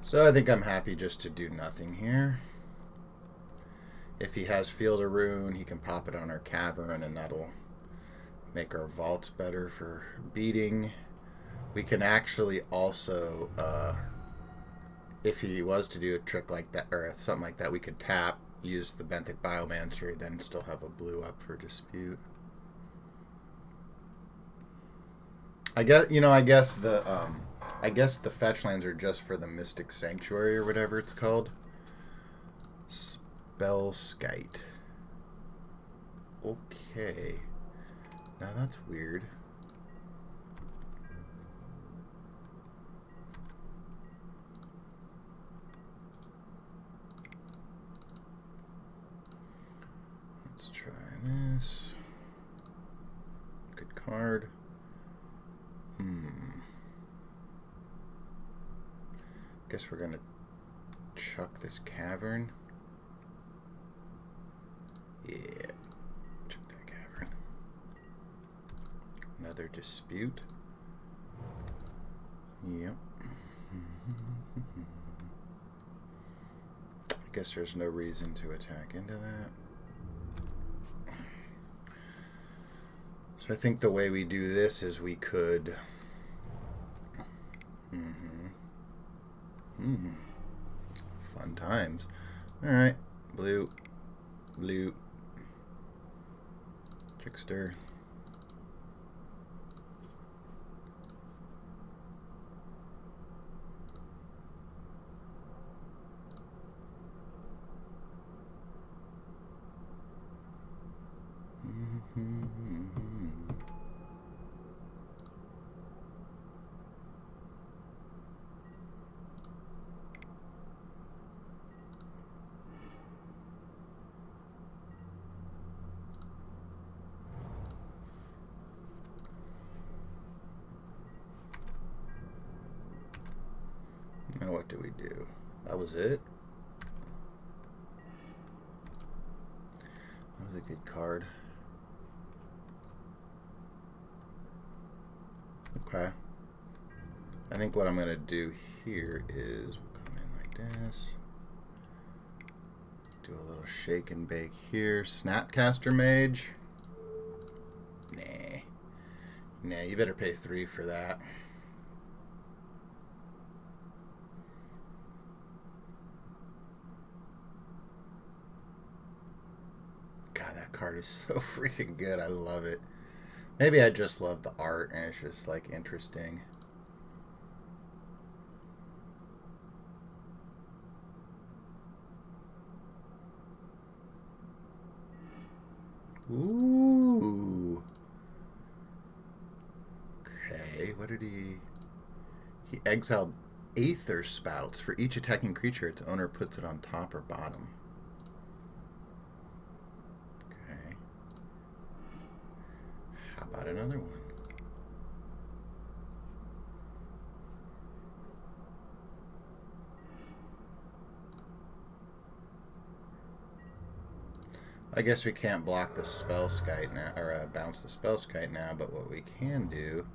So I think I'm happy just to do nothing here. If he has Field of Rune, he can pop it on our Cavern, and that'll make our vaults better for beating. We can actually also, if he was to do a trick like that, or something like that, we could tap, use the Benthic Biomancer, then still have a blue up for Dispute. I guess the fetch lands are just for the Mystic Sanctuary or whatever it's called. Spellskite. Okay. Now that's weird. Let's try this. Good card. Guess we're gonna chuck this Cavern. Yeah, chuck that Cavern. Another Dispute. Yep. I guess there's no reason to attack into that. So I think the way we do this is we could... Fun times. Alright. Blue. Blue. Trickster. Now what do we do? That was it? That was a good card. Okay. I think what I'm going to do here is we'll come in like this. Do a little shake and bake here. Snapcaster Mage. Nah. Nah, you better pay 3 for that. God, that card is so freaking good. I love it. Maybe I just love the art and it's just like interesting. Ooh. Okay, what did he... He exiled Aether Spouts. For each attacking creature, its owner puts it on top or bottom. Okay. How about another one? I guess we can't block the Spellskite now, or bounce the Spellskite now, but what we can do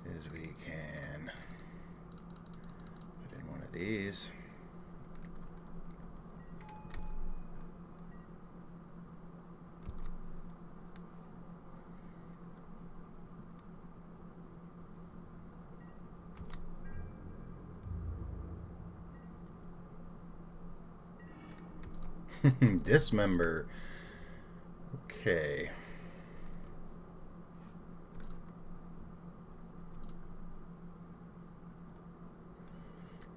is we can put in one of these. Dismember. Okay.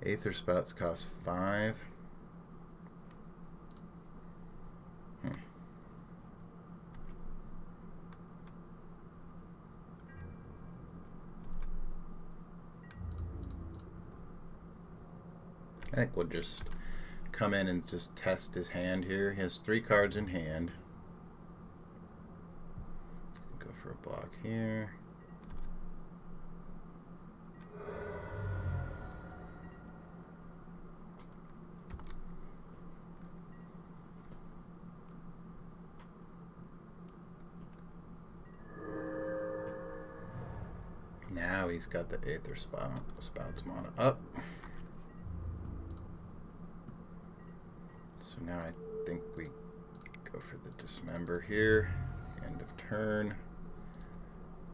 Aether Spouts cost 5. I think we'll just come in and just test his hand here. He has 3 cards in hand. Go for a block here. Now he's got the Aether Spouts mana up. So now I think we go for the Dismember here. End of turn.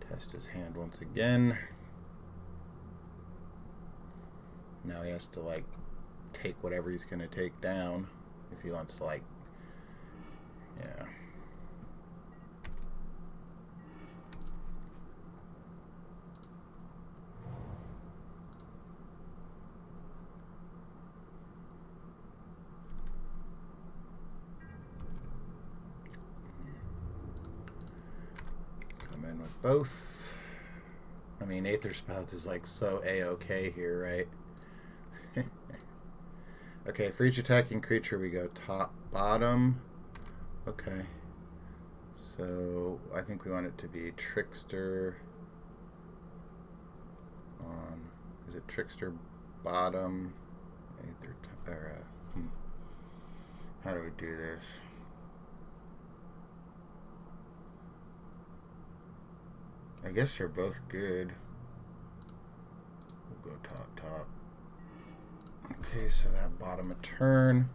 Test his hand once again. Now he has to like take whatever he's going to take down if he wants to like, yeah. Come in with both. I mean, Aether Spouts is like so A-okay here, right? Okay, for each attacking creature we go top, bottom. Okay. So I think we want it to be Trickster on, is it Trickster bottom, Aether or how do we do this? I guess they're both good. We'll go top. Okay, so that bottom a turn.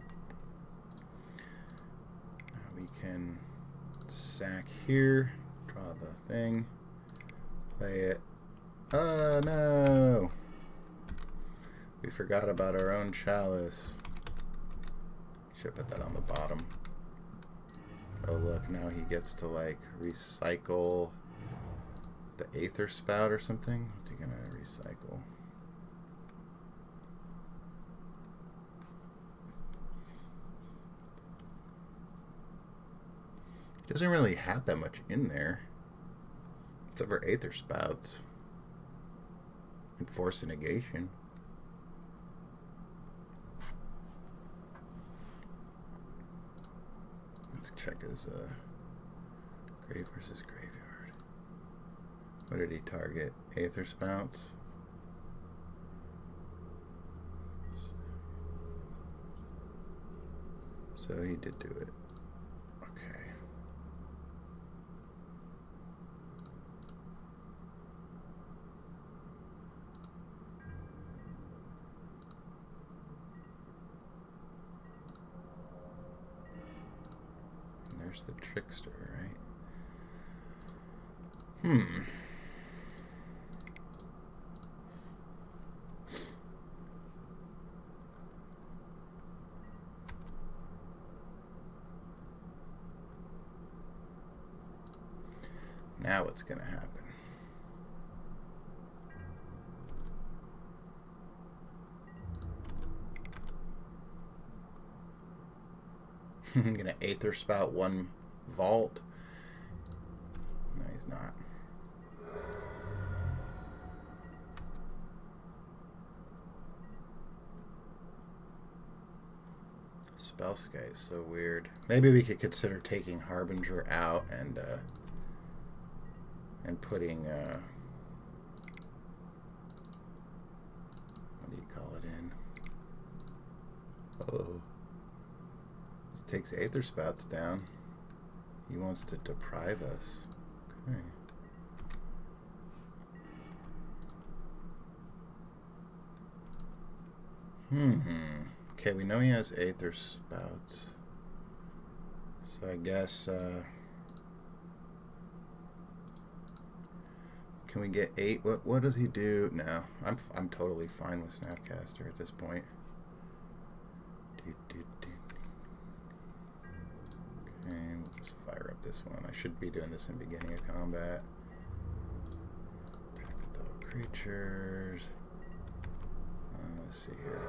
Now we can sack here, draw the thing, play it. Oh no! We forgot about our own chalice. Should put that on the bottom. Oh look, now he gets to like recycle the Aether Spout or something. What's he gonna recycle? Doesn't really have that much in there. Except for Aether Spouts. And Force of Negation. Let's check his grave versus graveyard. What did he target? Aether Spouts? So he did do it. There's the Trickster, right? Now what's going to happen. I'm going to Aether Spout one Vault. No, he's not. Spellskite is so weird. Maybe we could consider taking Harbinger out and putting what do you call it in? Oh, this takes Aether Spouts down. He wants to deprive us. Okay. Okay, we know he has Aether Spouts. So I guess can we get 8? What does he do? No, I'm totally fine with Snapcaster at this point. Okay, we'll just fire up this one. I should be doing this in beginning of combat. Attack with all creatures. Let's see here.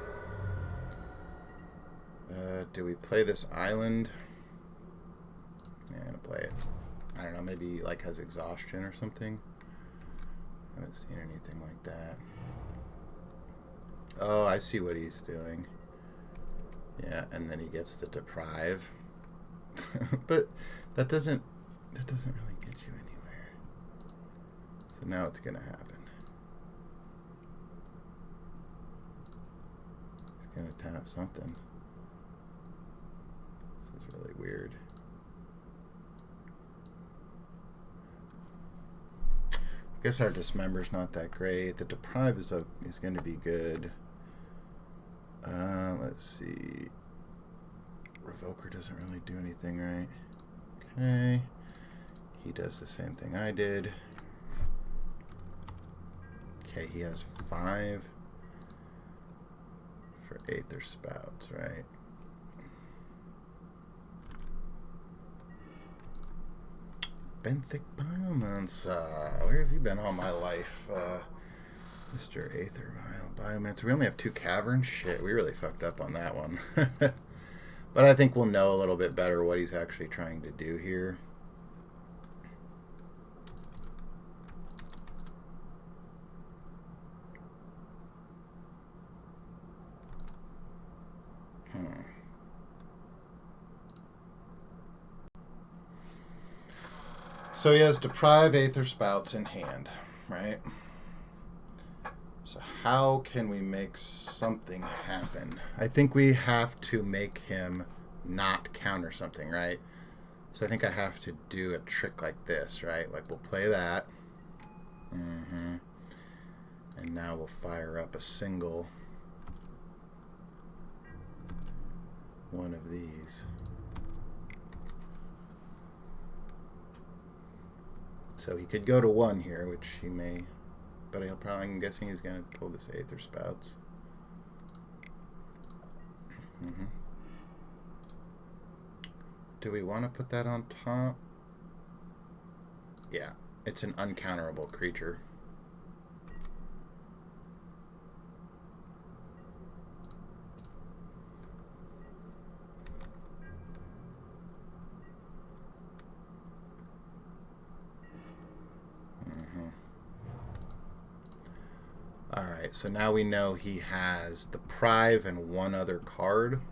Do we play this island? Yeah, I'm gonna play it. I don't know, maybe like has exhaustion or something. I haven't seen anything like that. Oh, I see what he's doing. Yeah, and then he gets to deprive. But that doesn't really get you anywhere. So now it's gonna happen. He's gonna tap something. This is really weird. I guess our dismember's not that great. The deprive is going to be good. Let's see. Revoker doesn't really do anything, right? Okay. He does the same thing I did. Okay, he has 5 for Aether Spouts, right? Benthic Biomancer. Where have you been all my life, Mr. Aether Biomancer? We only have 2 caverns? Shit, we really fucked up on that one. But I think we'll know a little bit better what he's actually trying to do here. So he has Deprive Aether Spouts in hand, right? So how can we make something happen? I think we have to make him not counter something, right? So I think I have to do a trick like this, right? Like we'll play that. And now we'll fire up a single one of these. So he could go to 1 here, which he may, but he'll probably, I'm guessing he's going to pull this Aether Spouts. Do we want to put that on top? Yeah, it's an uncounterable creature. Alright, so now we know he has the Deprive and 1 other card.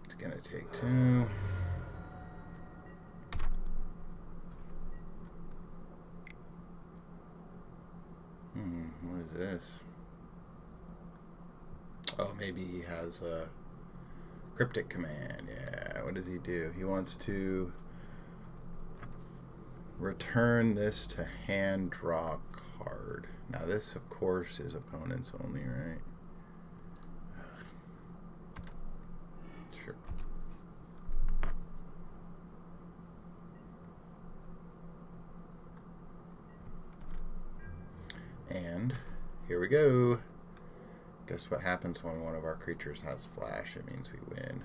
It's going to take 2. What is this? Oh, maybe he has a Cryptic Command. Yeah, what does he do? He wants to return this to hand, draw card. Now this, of course, is opponents only, right? Sure. And here we go. Guess what happens when one of our creatures has flash? It means we win.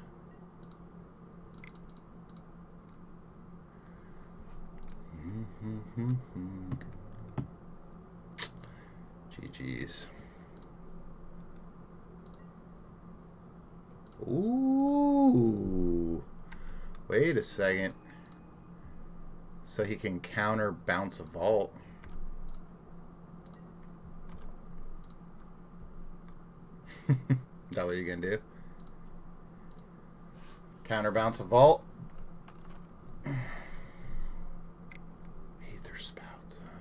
GG's. Ooh. Wait a second. So he can counter bounce a vault. Is that what you're gonna do? Counter bounce a vault? Aether spouts, huh?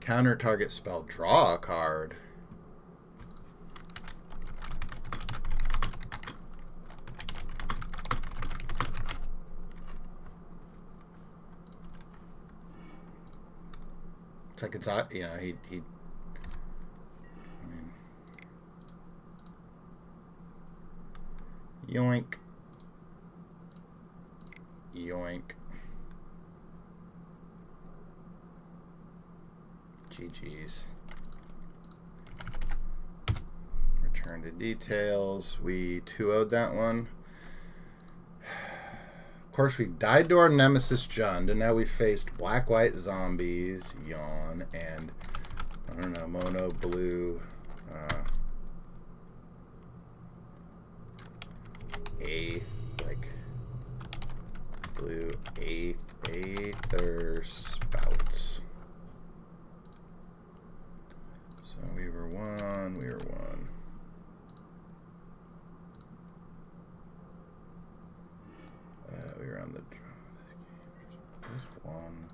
Counter target spell, draw a card. It's like it's, you know, he I mean, yoink. Yoink. GG's. Return to details. We 2-0'd that one. Of course, we died to our nemesis Jund, and now we faced black-white zombies, yawn, and I don't know, mono blue, eighth, like blue aether spouts. So we were one. We were on the draw this game. Just one.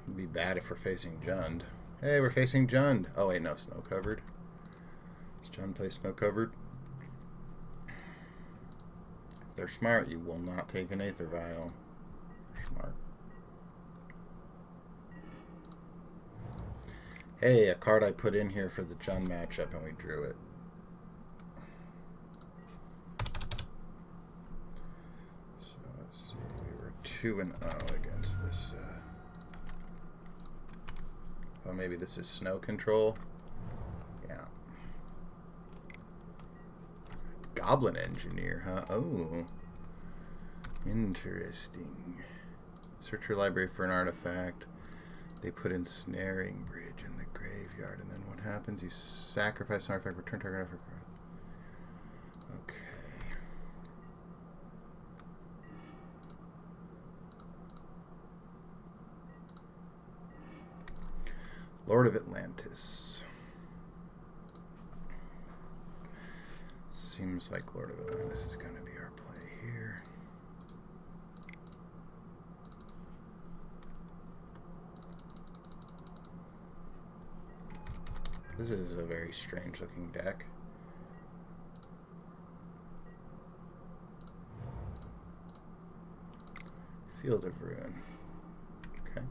It'd be bad if we're facing Jund. Hey, we're facing Jund. Oh wait, no, snow covered. Does Jund play snow covered? If they're smart, you will not take an Aether Vial. They're smart. Hey, a card I put in here for the Jund matchup, and we drew it. So let's see, we were 2-0 against this. Oh, maybe this is snow control. Yeah. Goblin Engineer, huh? Oh, interesting. Search your library for an artifact. They put Ensnaring Bridge in the graveyard, and then what happens? You sacrifice an artifact, return target artifact. Okay. Lord of Atlantis. Seems like Lord of Atlantis is going to be our play here. This is a very strange looking deck. Field of Ruin. Okay.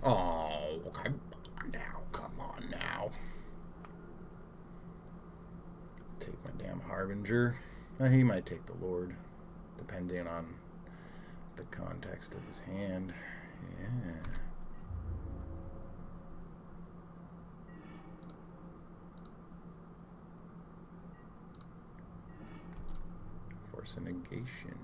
Oh, okay. Now, come on now. Take my damn Harbinger. He might take the Lord, depending on the context of his hand. Yeah. Force a negation.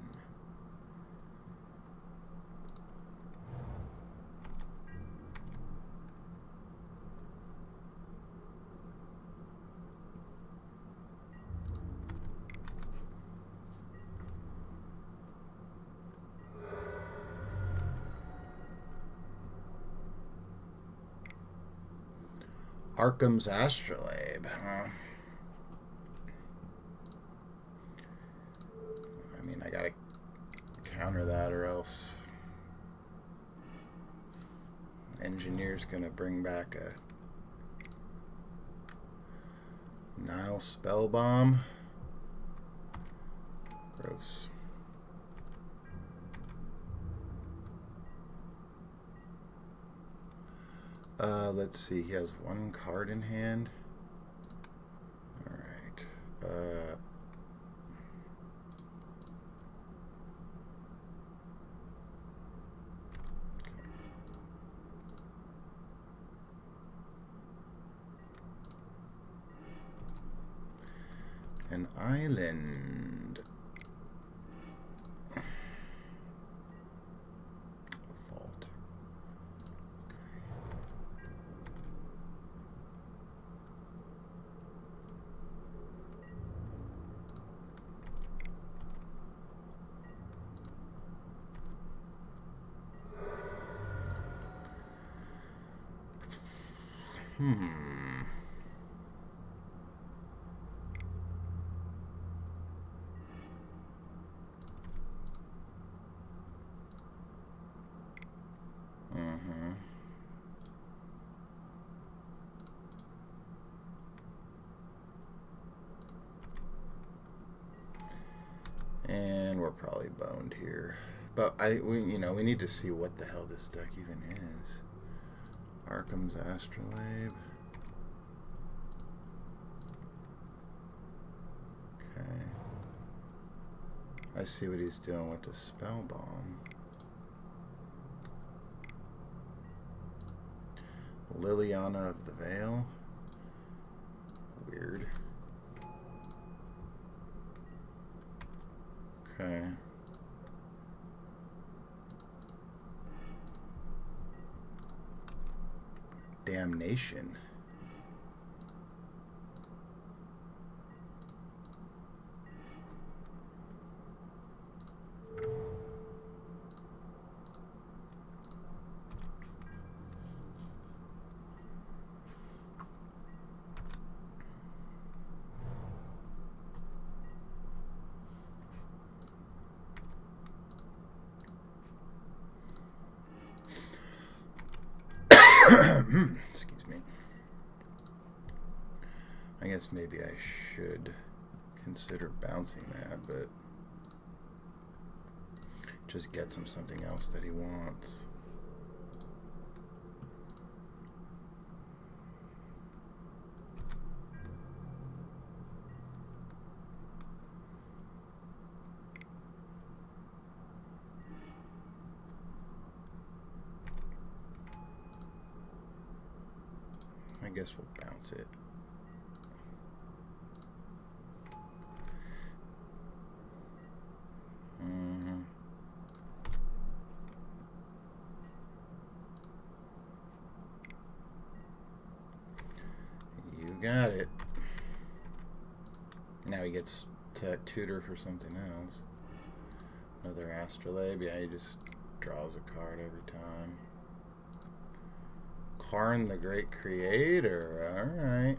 Arkham's Astrolabe, huh? I mean, I gotta counter that or else Engineer's gonna bring back a Nile Spellbomb. Gross. Let's see, he has one card in hand. An island. A fault. Okay. And we're probably boned here. But we need to see what the hell this deck even is. Arkham's Astrolabe. Okay. I see what he's doing with the Spell Bomb. Liliana of the Veil. Weird. Okay. Damnation. Excuse me. I guess maybe I should consider bouncing that, but just gets him something else that he wants. I guess we'll bounce it. You got it. Now he gets to tutor for something else. Another Astrolabe. Yeah, he just draws a card every time. Karn the Great Creator. Alright.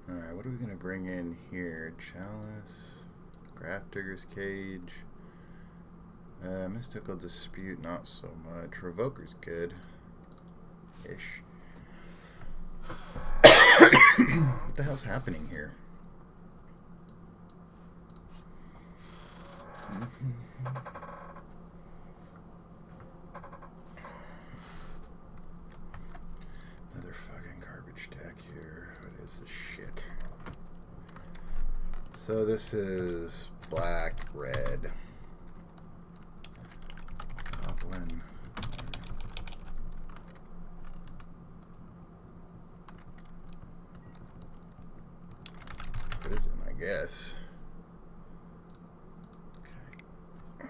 Alright, what are we going to bring in here? Chalice, Grafdigger's Cage, Mystical Dispute, not so much. Revoker's good. Ish. What the hell's happening here? Another fucking garbage deck here. What is this shit? So this is black, red. Goblin. Prison, I guess. Okay.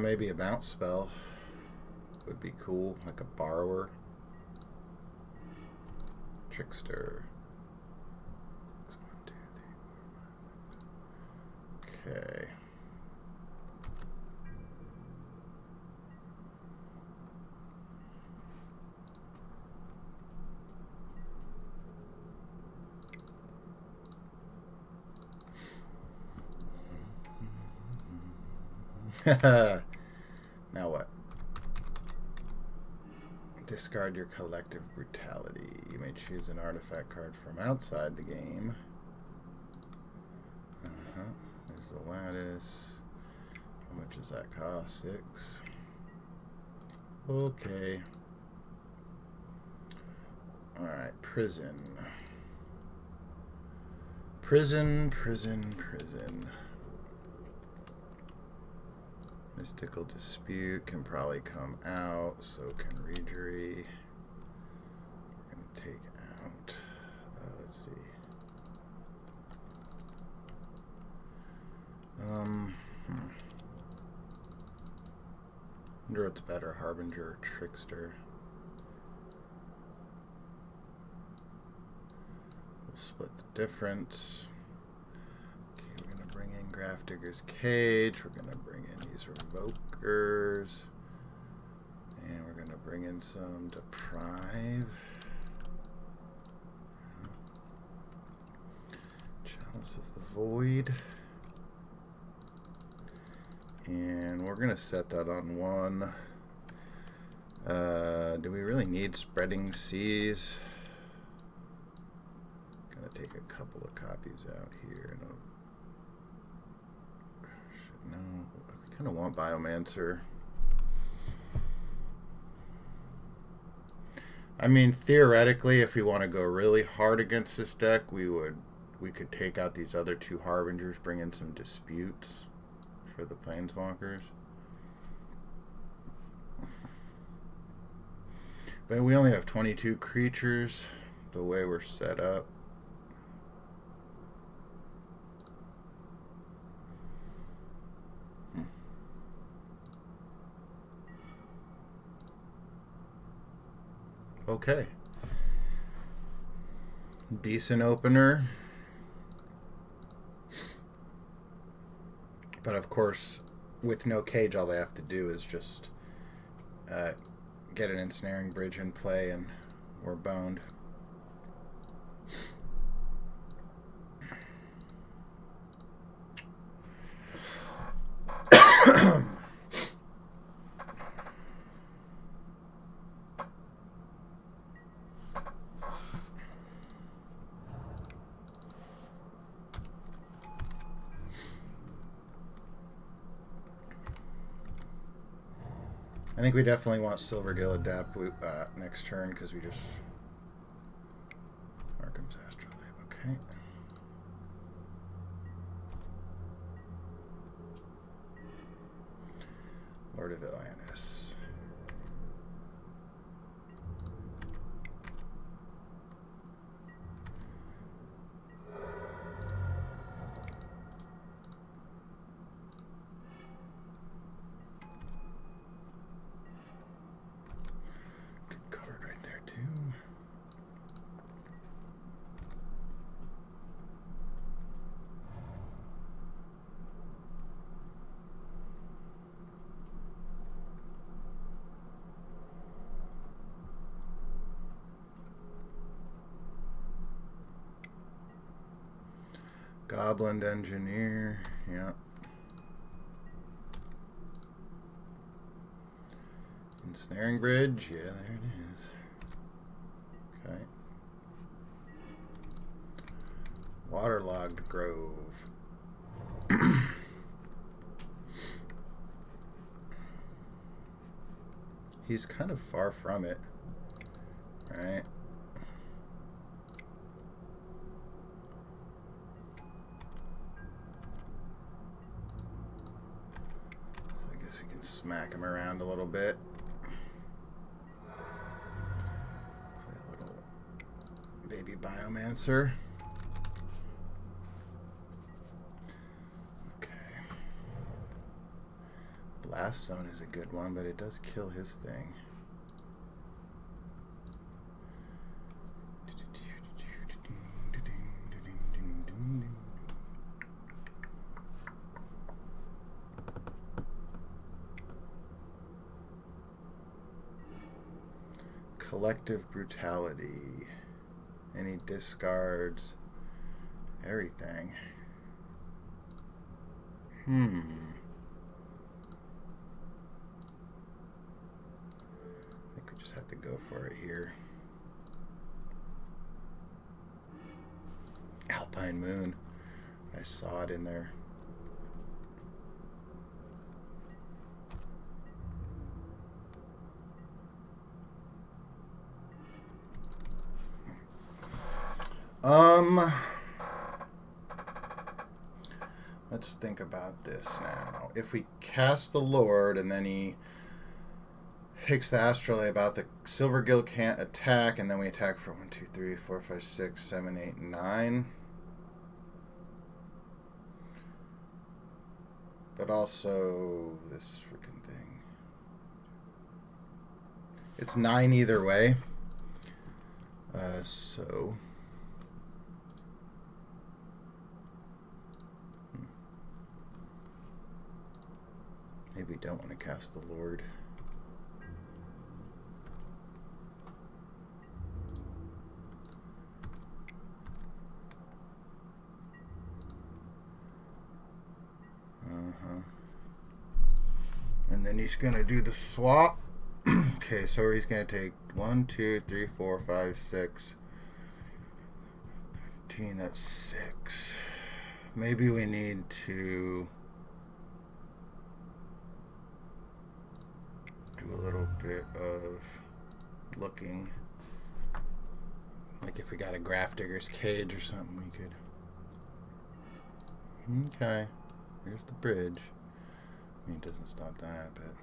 Maybe a bounce spell would be cool, like a borrower. Trickster. 1, 2, 3, 4, 5, 6. Okay. Now what? Discard your collective brutality. You may choose an artifact card from outside the game. There's the lattice. How much does that cost? 6. Okay. Alright, prison. Prison. Mystical Dispute can probably come out, so can Regery. We're going to take out, let's see. Wonder what's better, Harbinger or Trickster. We'll split the difference. Okay, we're going to bring in Grafdigger's Cage. We're going to bring in these Revokers. And we're going to bring in some Deprive. Chalice of the Void. And we're going to set that on 1. Do we really need Spreading Seas? Going to take a couple of copies out here. No, I kind of want Biomancer. I mean, theoretically, if we want to go really hard against this deck, we could take out these other 2 Harbingers, bring in some Disputes for the Planeswalkers. But we only have 22 creatures the way we're set up. Okay. Decent opener. But of course, with no cage, all they have to do is just get an Ensnaring Bridge in play and we're boned. I think we definitely want Silvergill Adapt next turn because we just Arkham's Astrolabe. Okay. Lord of Atlantis. Goblin Engineer, yeah. Ensnaring Bridge, yeah, there it is. Okay. Waterlogged Grove. He's kind of far from it, right? Smack him around a little bit. Play a little baby Biomancer. Okay. Blast Zone is a good one, but it does kill his thing. Collective Brutality. And he discards everything. to go for it here. Alpine Moon. I saw it in there. Let's think about this now. If we cast the Lord and then he hicks the Astrolabe about, the Silver Guild can't attack, and then we attack for 1, 2, 3, 4, 5, 6, 7, 8, 9. But also this freaking thing. It's 9 either way. So maybe we don't want to cast the Lord. And then he's going to do the swap. Okay, so he's going to take 1, 2, 3, 4, 5, 6. 15, that's 6. Maybe we need to do a little bit of looking. Like if we got a Grafdigger's Cage or something, we could. Okay, here's the bridge. I mean, it doesn't stop that, but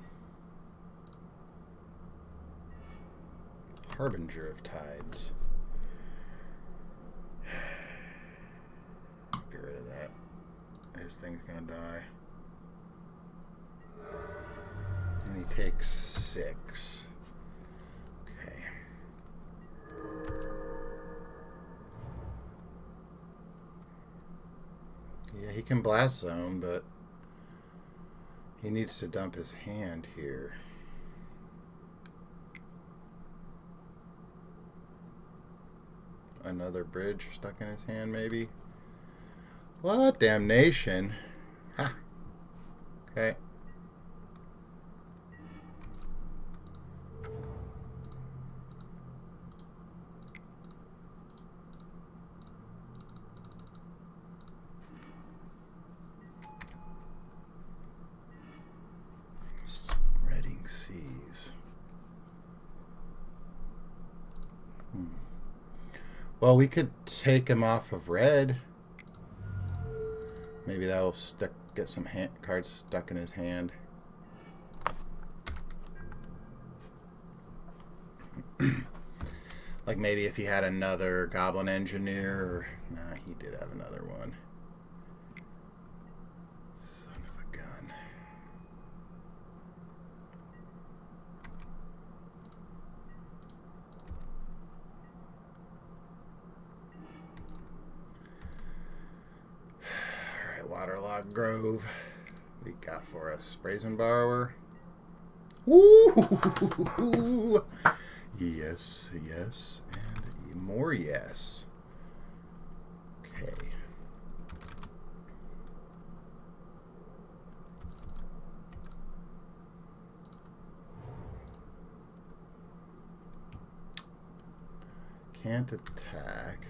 Harbinger of Tides. Get rid of that. His thing's gonna die. And he takes 6. Okay. Yeah, he can Blast Zone, but he needs to dump his hand here. Another bridge stuck in his hand, maybe? What? Damnation. Ha. Okay. Spreading Seas. Well, we could take him off of red. Maybe that will get some cards stuck in his hand. Like maybe if he had another Goblin Engineer, or nah, he did have another one. Son of a gun. Waterlogged Grove. What do you got for us? Brazen Borrower. Woo! Yes, yes, and more yes. Okay. Can't attack.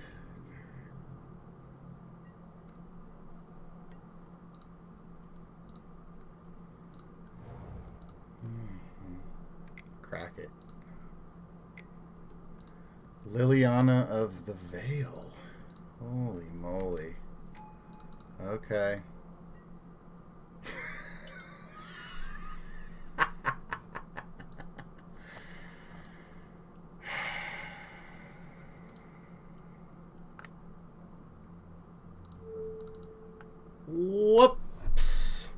Crack it. Liliana of the Veil. Holy moly. Okay. Whoops.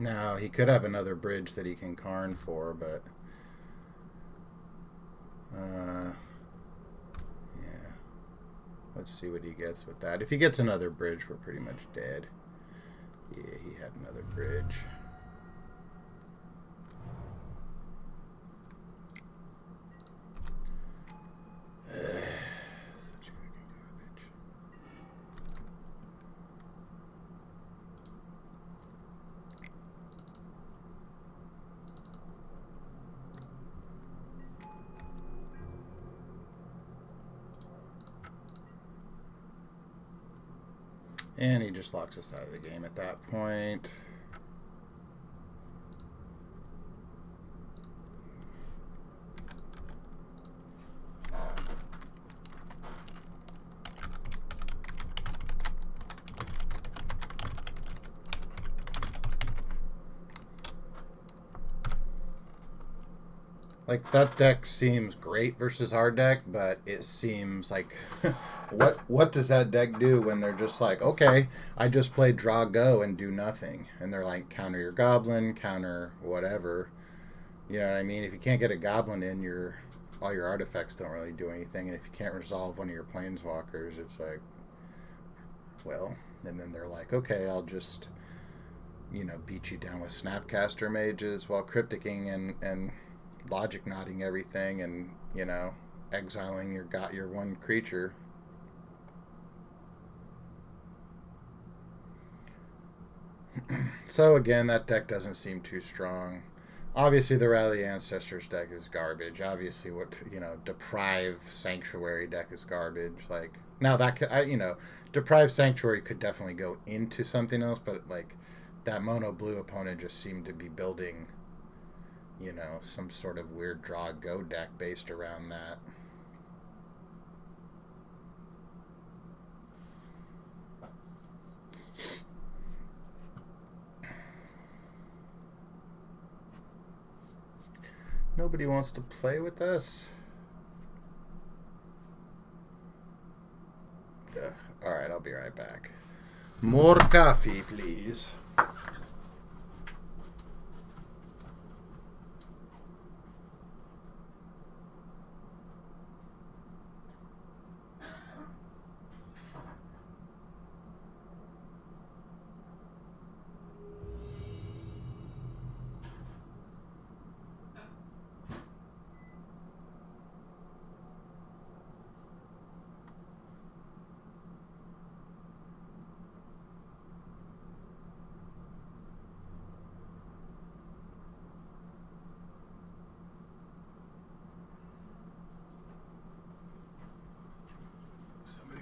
Now, he could have another bridge that he can Karn for, but yeah. Let's see what he gets with that. If he gets another bridge, we're pretty much dead. Yeah, he had another bridge. Such fucking garbage. And he just locks us out of the game at that point. Like, that deck seems great versus our deck, but it seems like what does that deck do when they're just like, okay, I just play draw go and do nothing, and they're like, counter your goblin, counter whatever. You know what I mean? If you can't get a goblin in, all your artifacts don't really do anything, and if you can't resolve one of your planeswalkers, it's like, well, and then they're like, okay, I'll just, beat you down with Snapcaster Mages while crypticking and logic knotting everything and, exiling your one creature. So again, that deck doesn't seem too strong. Obviously, the Rally Ancestors deck is garbage. Obviously, Deprive Sanctuary deck is garbage. Like, now that could, Deprive Sanctuary could definitely go into something else, but like that mono blue opponent just seemed to be building, some sort of weird draw go deck based around that. Nobody wants to play with us. Alright, I'll be right back. More coffee, please.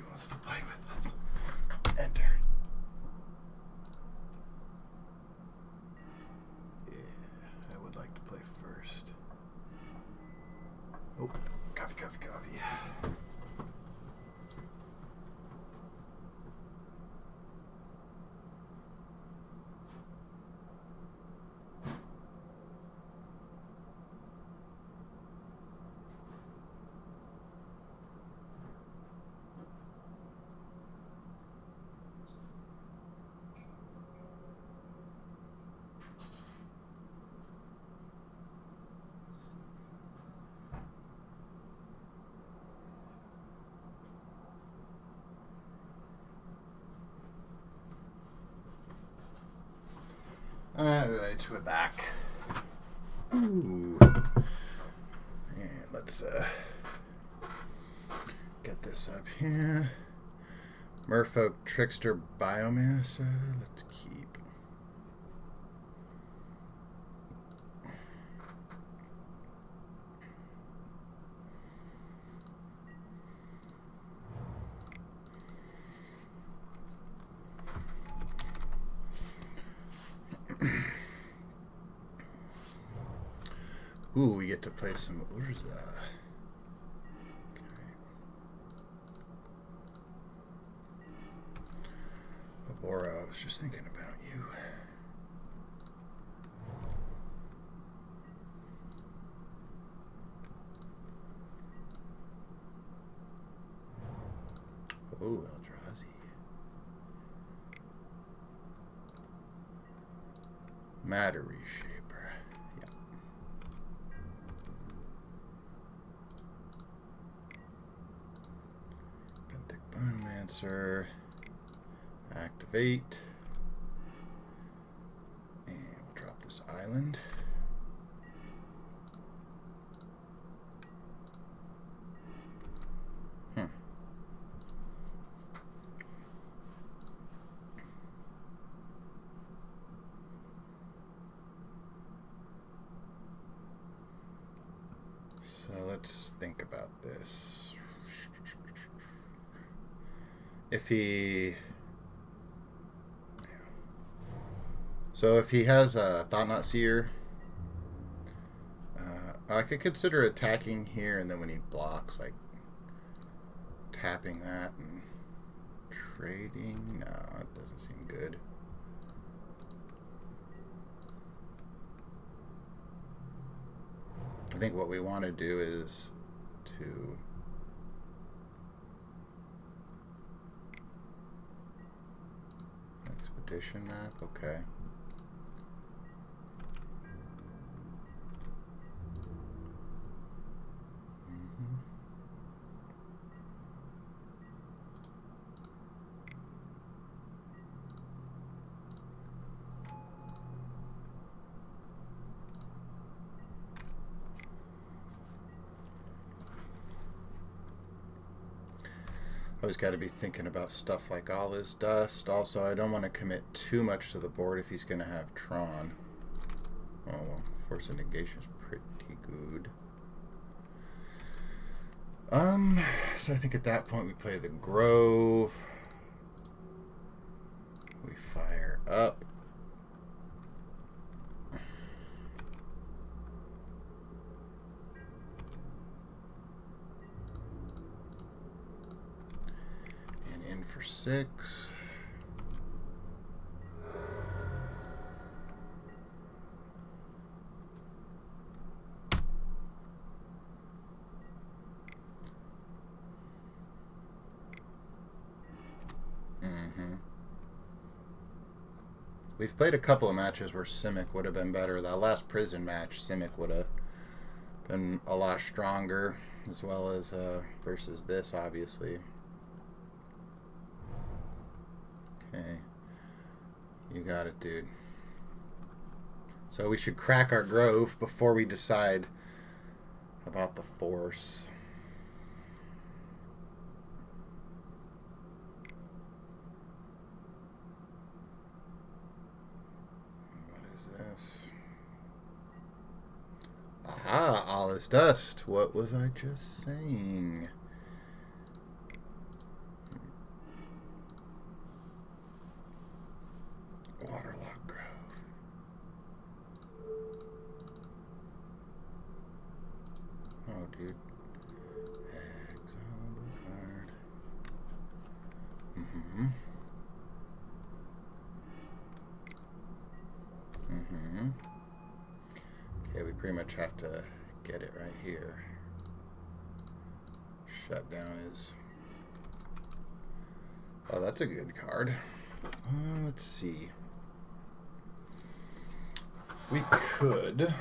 Wants to play with us. Enter. Yeah, I would like to play first. Oh, coffee. Alright, we're back. Ooh. And let's get this up here. Merfolk Trickster Biomass. Let's keep. Ooh, we get to play some Urza. Okay. Babora, I was just thinking about you. Oh, Eldrazi. Matter Reshaper. Yeah. Benthic Biomancer. Activate. island. So let's think about this. If he has a Thought Knot Seer, I could consider attacking here, and then when he blocks, like tapping that and trading. No, that doesn't seem good. I think what we want to do is to expedition map. Okay. I always got to be thinking about stuff like All Is Dust. Also, I don't want to commit too much to the board if he's going to have Tron. Oh, well, Force of Negation is pretty good. So I think at that point we play the Grove. We fire up. For 6. We've played a couple of matches where Simic would have been better. That last prison match, Simic would have been a lot stronger, as well as versus this, obviously. Okay, you got it, dude. So we should crack our Grove before we decide about the Force. What is this? Aha, All Is Dust. What was I just saying? Waterlogged Grove. Oh, dude. Exile card. Okay, we pretty much have to get it right here. Shutdown is... Oh, that's a good card. Let's see. We could...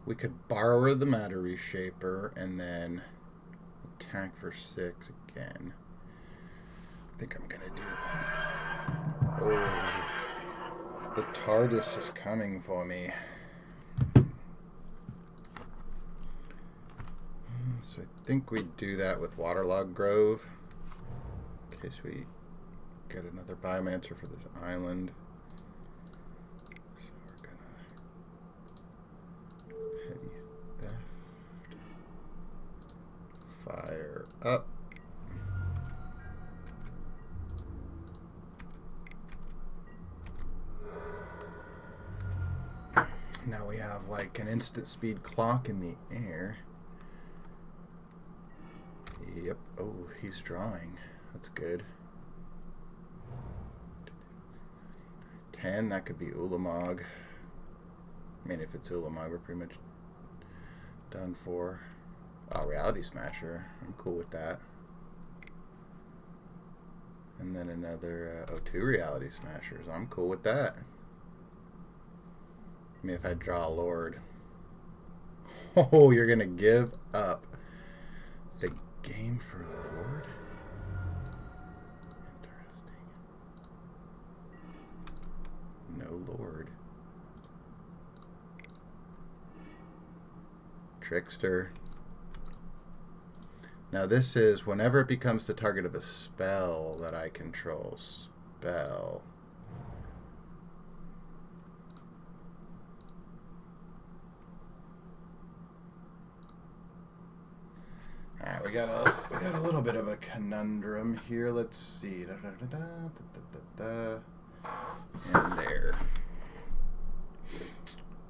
We could borrow the Matter Reshaper and then attack for 6 again. I think I'm gonna do that. Oh, the TARDIS is coming for me. So I think we do that with Waterlogged Grove, in case we get another Biomancer for this island. So we're gonna Petty Theft, fire up. Now we have like an instant speed clock in the air. Yep. Oh, he's drawing. That's good. 10, that could be Ulamog. I mean, if it's Ulamog, we're pretty much done for. Oh, Reality Smasher. I'm cool with that. And then another 2 Reality Smashers. I'm cool with that. I mean, if I draw a Lord. Oh, you're going to give up the game for Lord? Interesting. No Lord. Trickster. Now this is whenever it becomes the target of a spell that I control. Spell. Alright, we got a little bit of a conundrum here. Let's see. And there.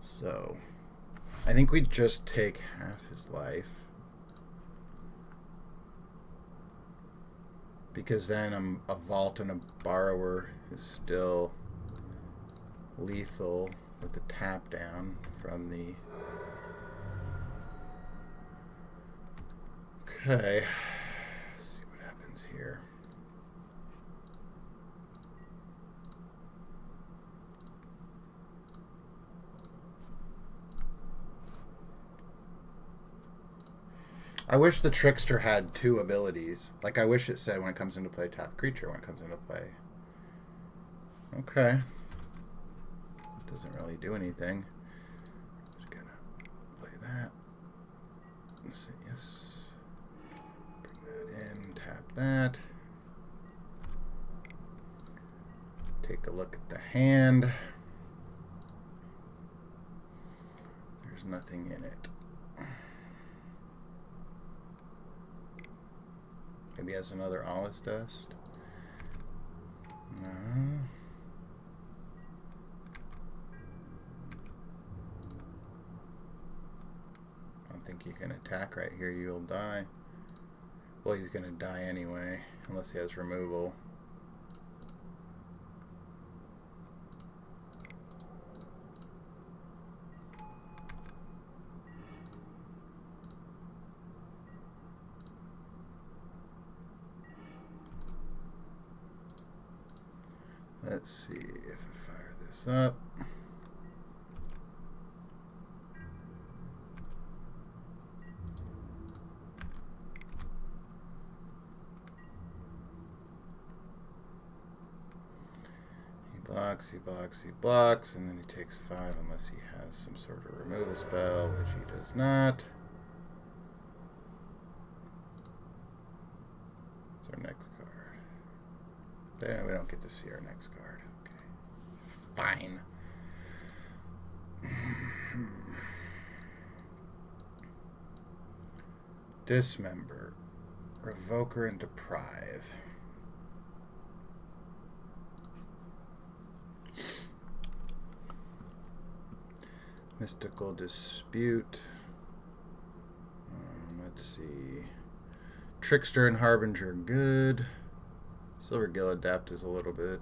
So I think we just take half his life. Because then a vault and a borrower is still lethal with the tap down from the... Okay. Let's see what happens here. I wish the Trickster had 2 abilities. Like, I wish it said when it comes into play, tap creature when it comes into play. Okay. It doesn't really do anything. Just gonna play that. Let's see, yes. Bring that in, tap that. Take a look at the hand. There's nothing in it. Maybe has another Alice Dust. No. I don't think you can attack right here. You'll die. Well, he's going to die anyway, unless he has removal. Let's see if I fire this up. He blocks, and then he takes 5 unless he has some sort of removal spell, which he does not. It's our next card. There, we don't get to see our next card. Okay. Fine. Dismember. Revoker and Deprive. Mystical Dispute. Let's see. Trickster and Harbinger, good. Silvergill Adept is a little bit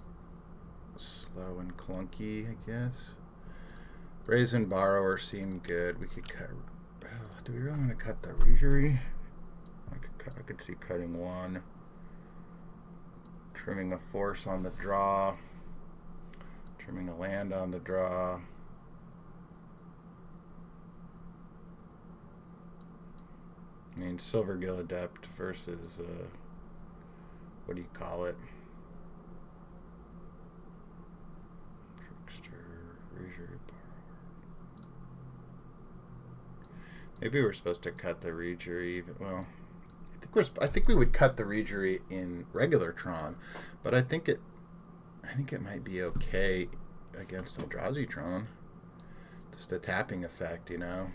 slow and clunky, I guess. Brazen Borrower seemed good. We could cut... do we really want to cut the Regery? I could see cutting 1. Trimming a Force on the draw. Trimming a land on the draw. I mean, Silvergill Adept versus, what do you call it? Trickster, Regery, Borrower. Maybe we're supposed to cut the Regery. Well, I think we would cut the Regery in regular Tron, but I think it might be okay against Eldrazi Tron. Just the tapping effect, you know.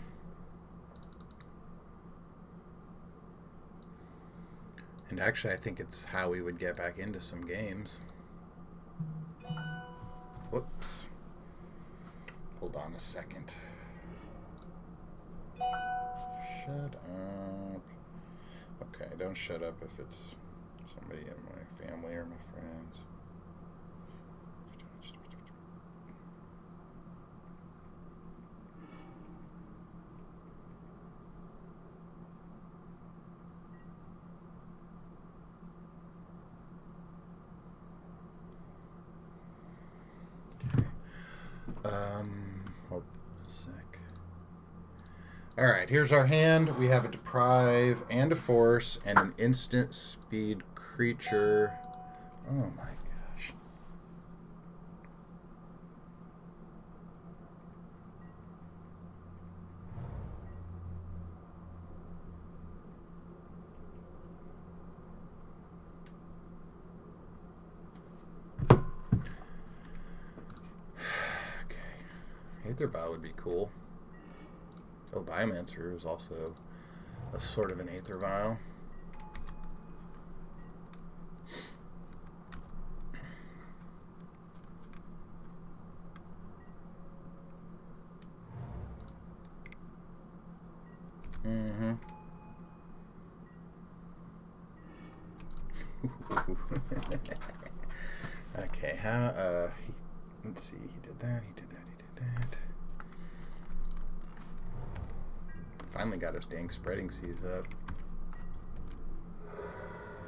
And actually, I think it's how we would get back into some games. Whoops. Hold on a second. Shut up. Okay, don't shut up if it's somebody in my family or my friends. Hold on a sec. Alright, here's our hand. We have a deprive and a force and an instant speed creature. Oh my gosh. Okay. Aether Vial would be cool. Oh, Biomancer is also a sort of an Aether Vial. Mm-hmm. Okay, let's see, he did that, he did that, he did that. Finally got his dang spreading seas up.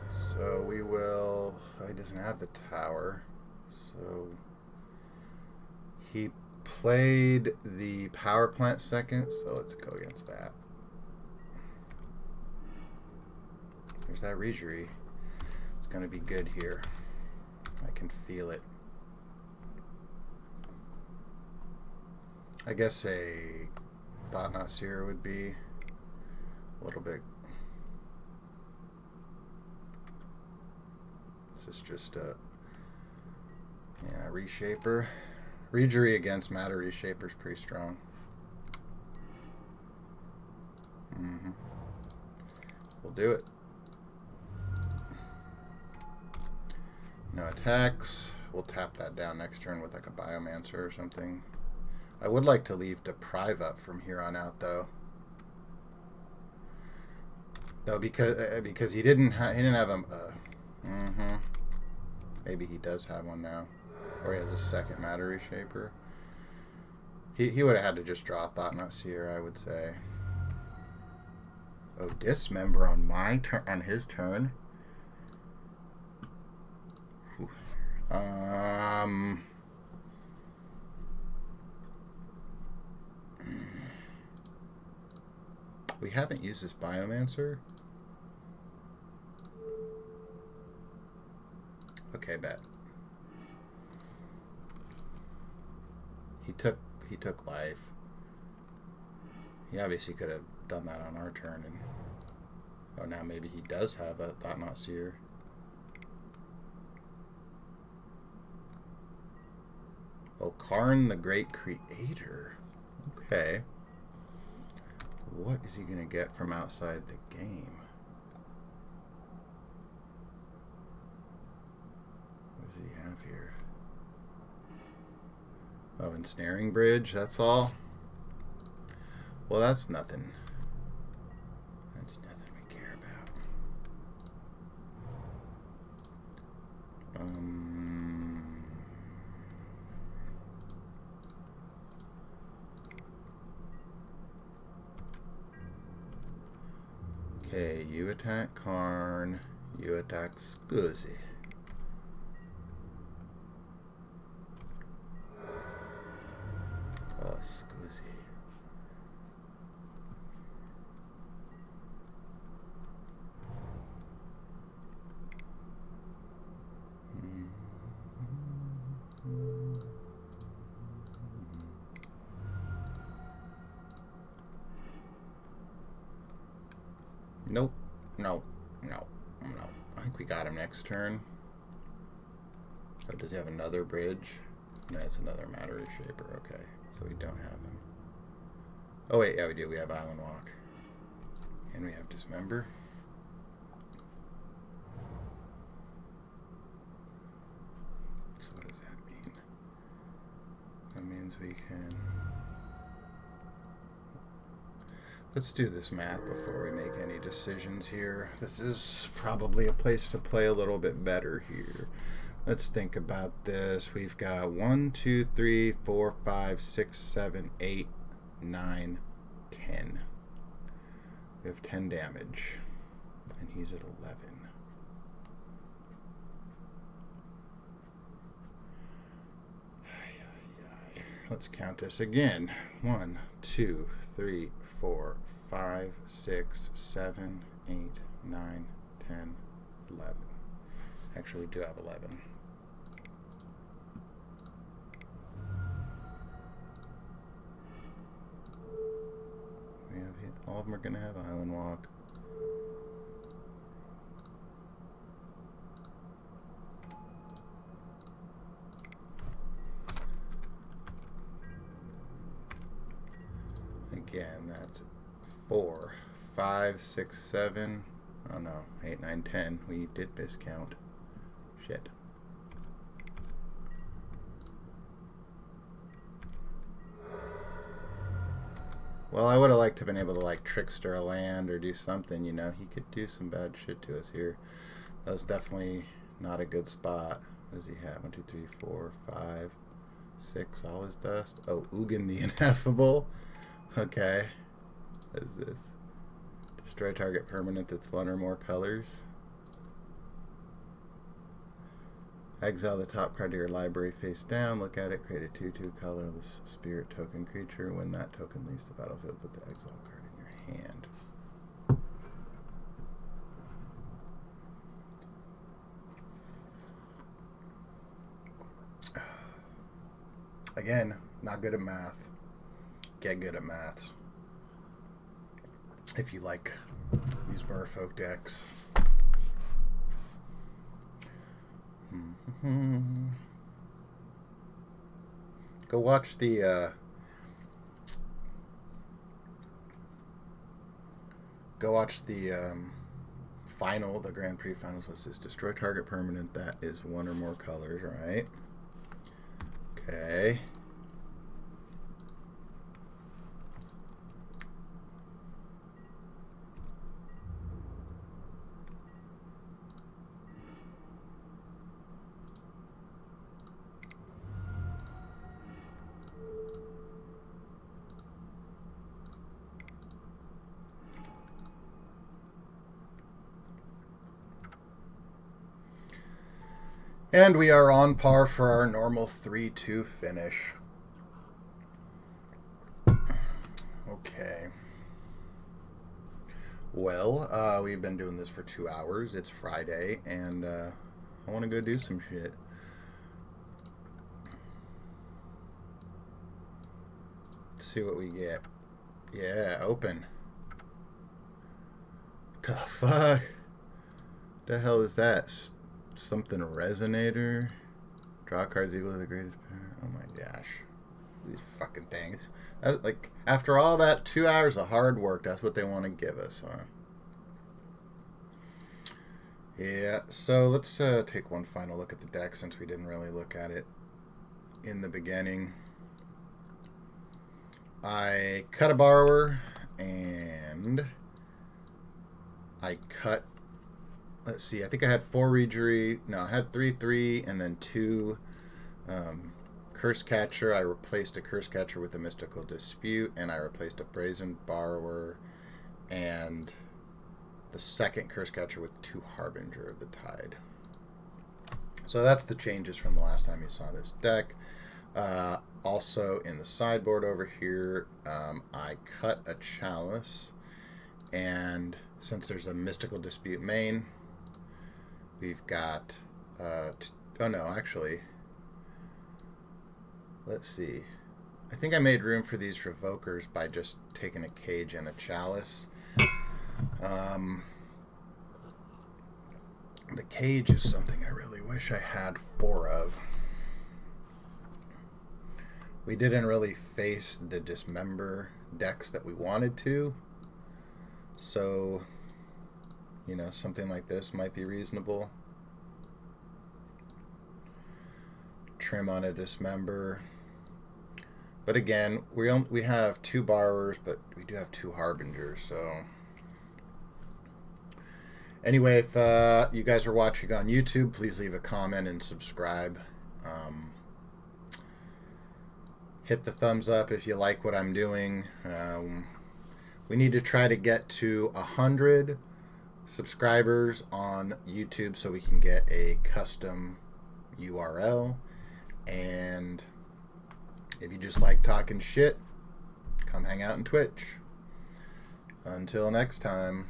So we will, oh, he doesn't have the tower, so he played the power plant second, so let's go against that. There's that Regery. It's going to be good here. I can feel it. I guess a Thought-Knot Seer would be a little bit. This is just a Reshaper. Regery against Matter Reshaper is pretty strong. We'll do it. No attacks. We'll tap that down next turn with like a Biomancer or something. I would like to leave Deprive up from here on out, though. No, because he didn't have a. Maybe he does have one now, or he has a second Matter Reshaper. He would have had to just draw Thought-Knot Seer, I would say. Oh, Dismember on my turn, on his turn. We haven't used this Biomancer. Okay, bet. He took life. He obviously could have done that on our turn, and oh, now maybe he does have a Thought-Knot Seer. Oh, Karn the Great Creator. Okay. What is he going to get from outside the game? What does he have here? Oh, Ensnaring Bridge, that's all? Well, that's nothing. That's nothing we care about. Okay, you attack Karn, you attack Scuzzy. Oh, Scuzzy. Nope. No. I think we got him next turn. Oh, does he have another bridge? No, it's another Matter Reshaper. Okay, so we don't have him. Oh wait, yeah we do. We have Island Walk. And we have Dismember. So what does that mean? That means we can... Let's do this math before we make any decisions here. This is probably a place to play a little bit better here. Let's think about this. We've got 1, 2, 3, 4, 5, 6, 7, 8, 9, 10. We have 10 damage. And he's at 11. Let's count this again. 1, 2, 3, 4, 5, 6, 7, 8, 9, 10, 11. Actually, we do have 11. We have all of them are going to have Island Walk. Again, that's 4, 5, 6, 7. Oh no, 8, 9, 10. We did miscount. Shit. Well, I would have liked to have been able to like trickster a land or do something, you know. He could do some bad shit to us here. That was definitely not a good spot. What does he have? 1, 2, 3, 4, 5, 6. All his dust. Oh, Ugin the Ineffable. Okay. What is this? Destroy target permanent that's one or more colors. Exile the top card to your library face down. Look at it. Create a 2/2 colorless spirit token creature. When that token leaves the battlefield, put the exile card in your hand. Again, not good at math. Get good at maths if you like these Merfolk decks. Go watch the final, the Grand Prix finals. Was this destroy target permanent that is one or more colors, right? Okay. And we are on par for our normal 3-2 finish. Okay. Well, we've been doing this for 2 hours. It's Friday, and I want to go do some shit. Let's see what we get. Yeah, open. The fuck? The hell is that? Something resonator. Draw cards equal to the greatest power. Oh my gosh. These fucking things. Like, after all that 2 hours of hard work, that's what they want to give us, huh? Yeah, so let's take one final look at the deck since we didn't really look at it in the beginning. I cut a borrower, and I cut... Let's see, I think I had 4 Regery. No, I had 3/3 and then 2 Curse Catcher. I replaced a Curse Catcher with a Mystical Dispute, and I replaced a Brazen Borrower and the second Curse Catcher with 2 Harbinger of the Tide. So that's the changes from the last time you saw this deck. Also in the sideboard over here, I cut a Chalice, and since there's a Mystical Dispute main, we've got, oh no, actually, let's see. I think I made room for these Revokers by just taking a Cage and a Chalice. The Cage is something I really wish I had 4 of. We didn't really face the Dismember decks that we wanted to, so... You know, something like this might be reasonable. Trim on a Dismember. But again, we have 2 Borrowers, but we do have 2 Harbingers, so... Anyway, if you guys are watching on YouTube, please leave a comment and subscribe. Hit the thumbs up if you like what I'm doing. We need to try to get to 100 subscribers on YouTube so we can get a custom URL, and If you just like talking shit, come hang out in Twitch. Until next time.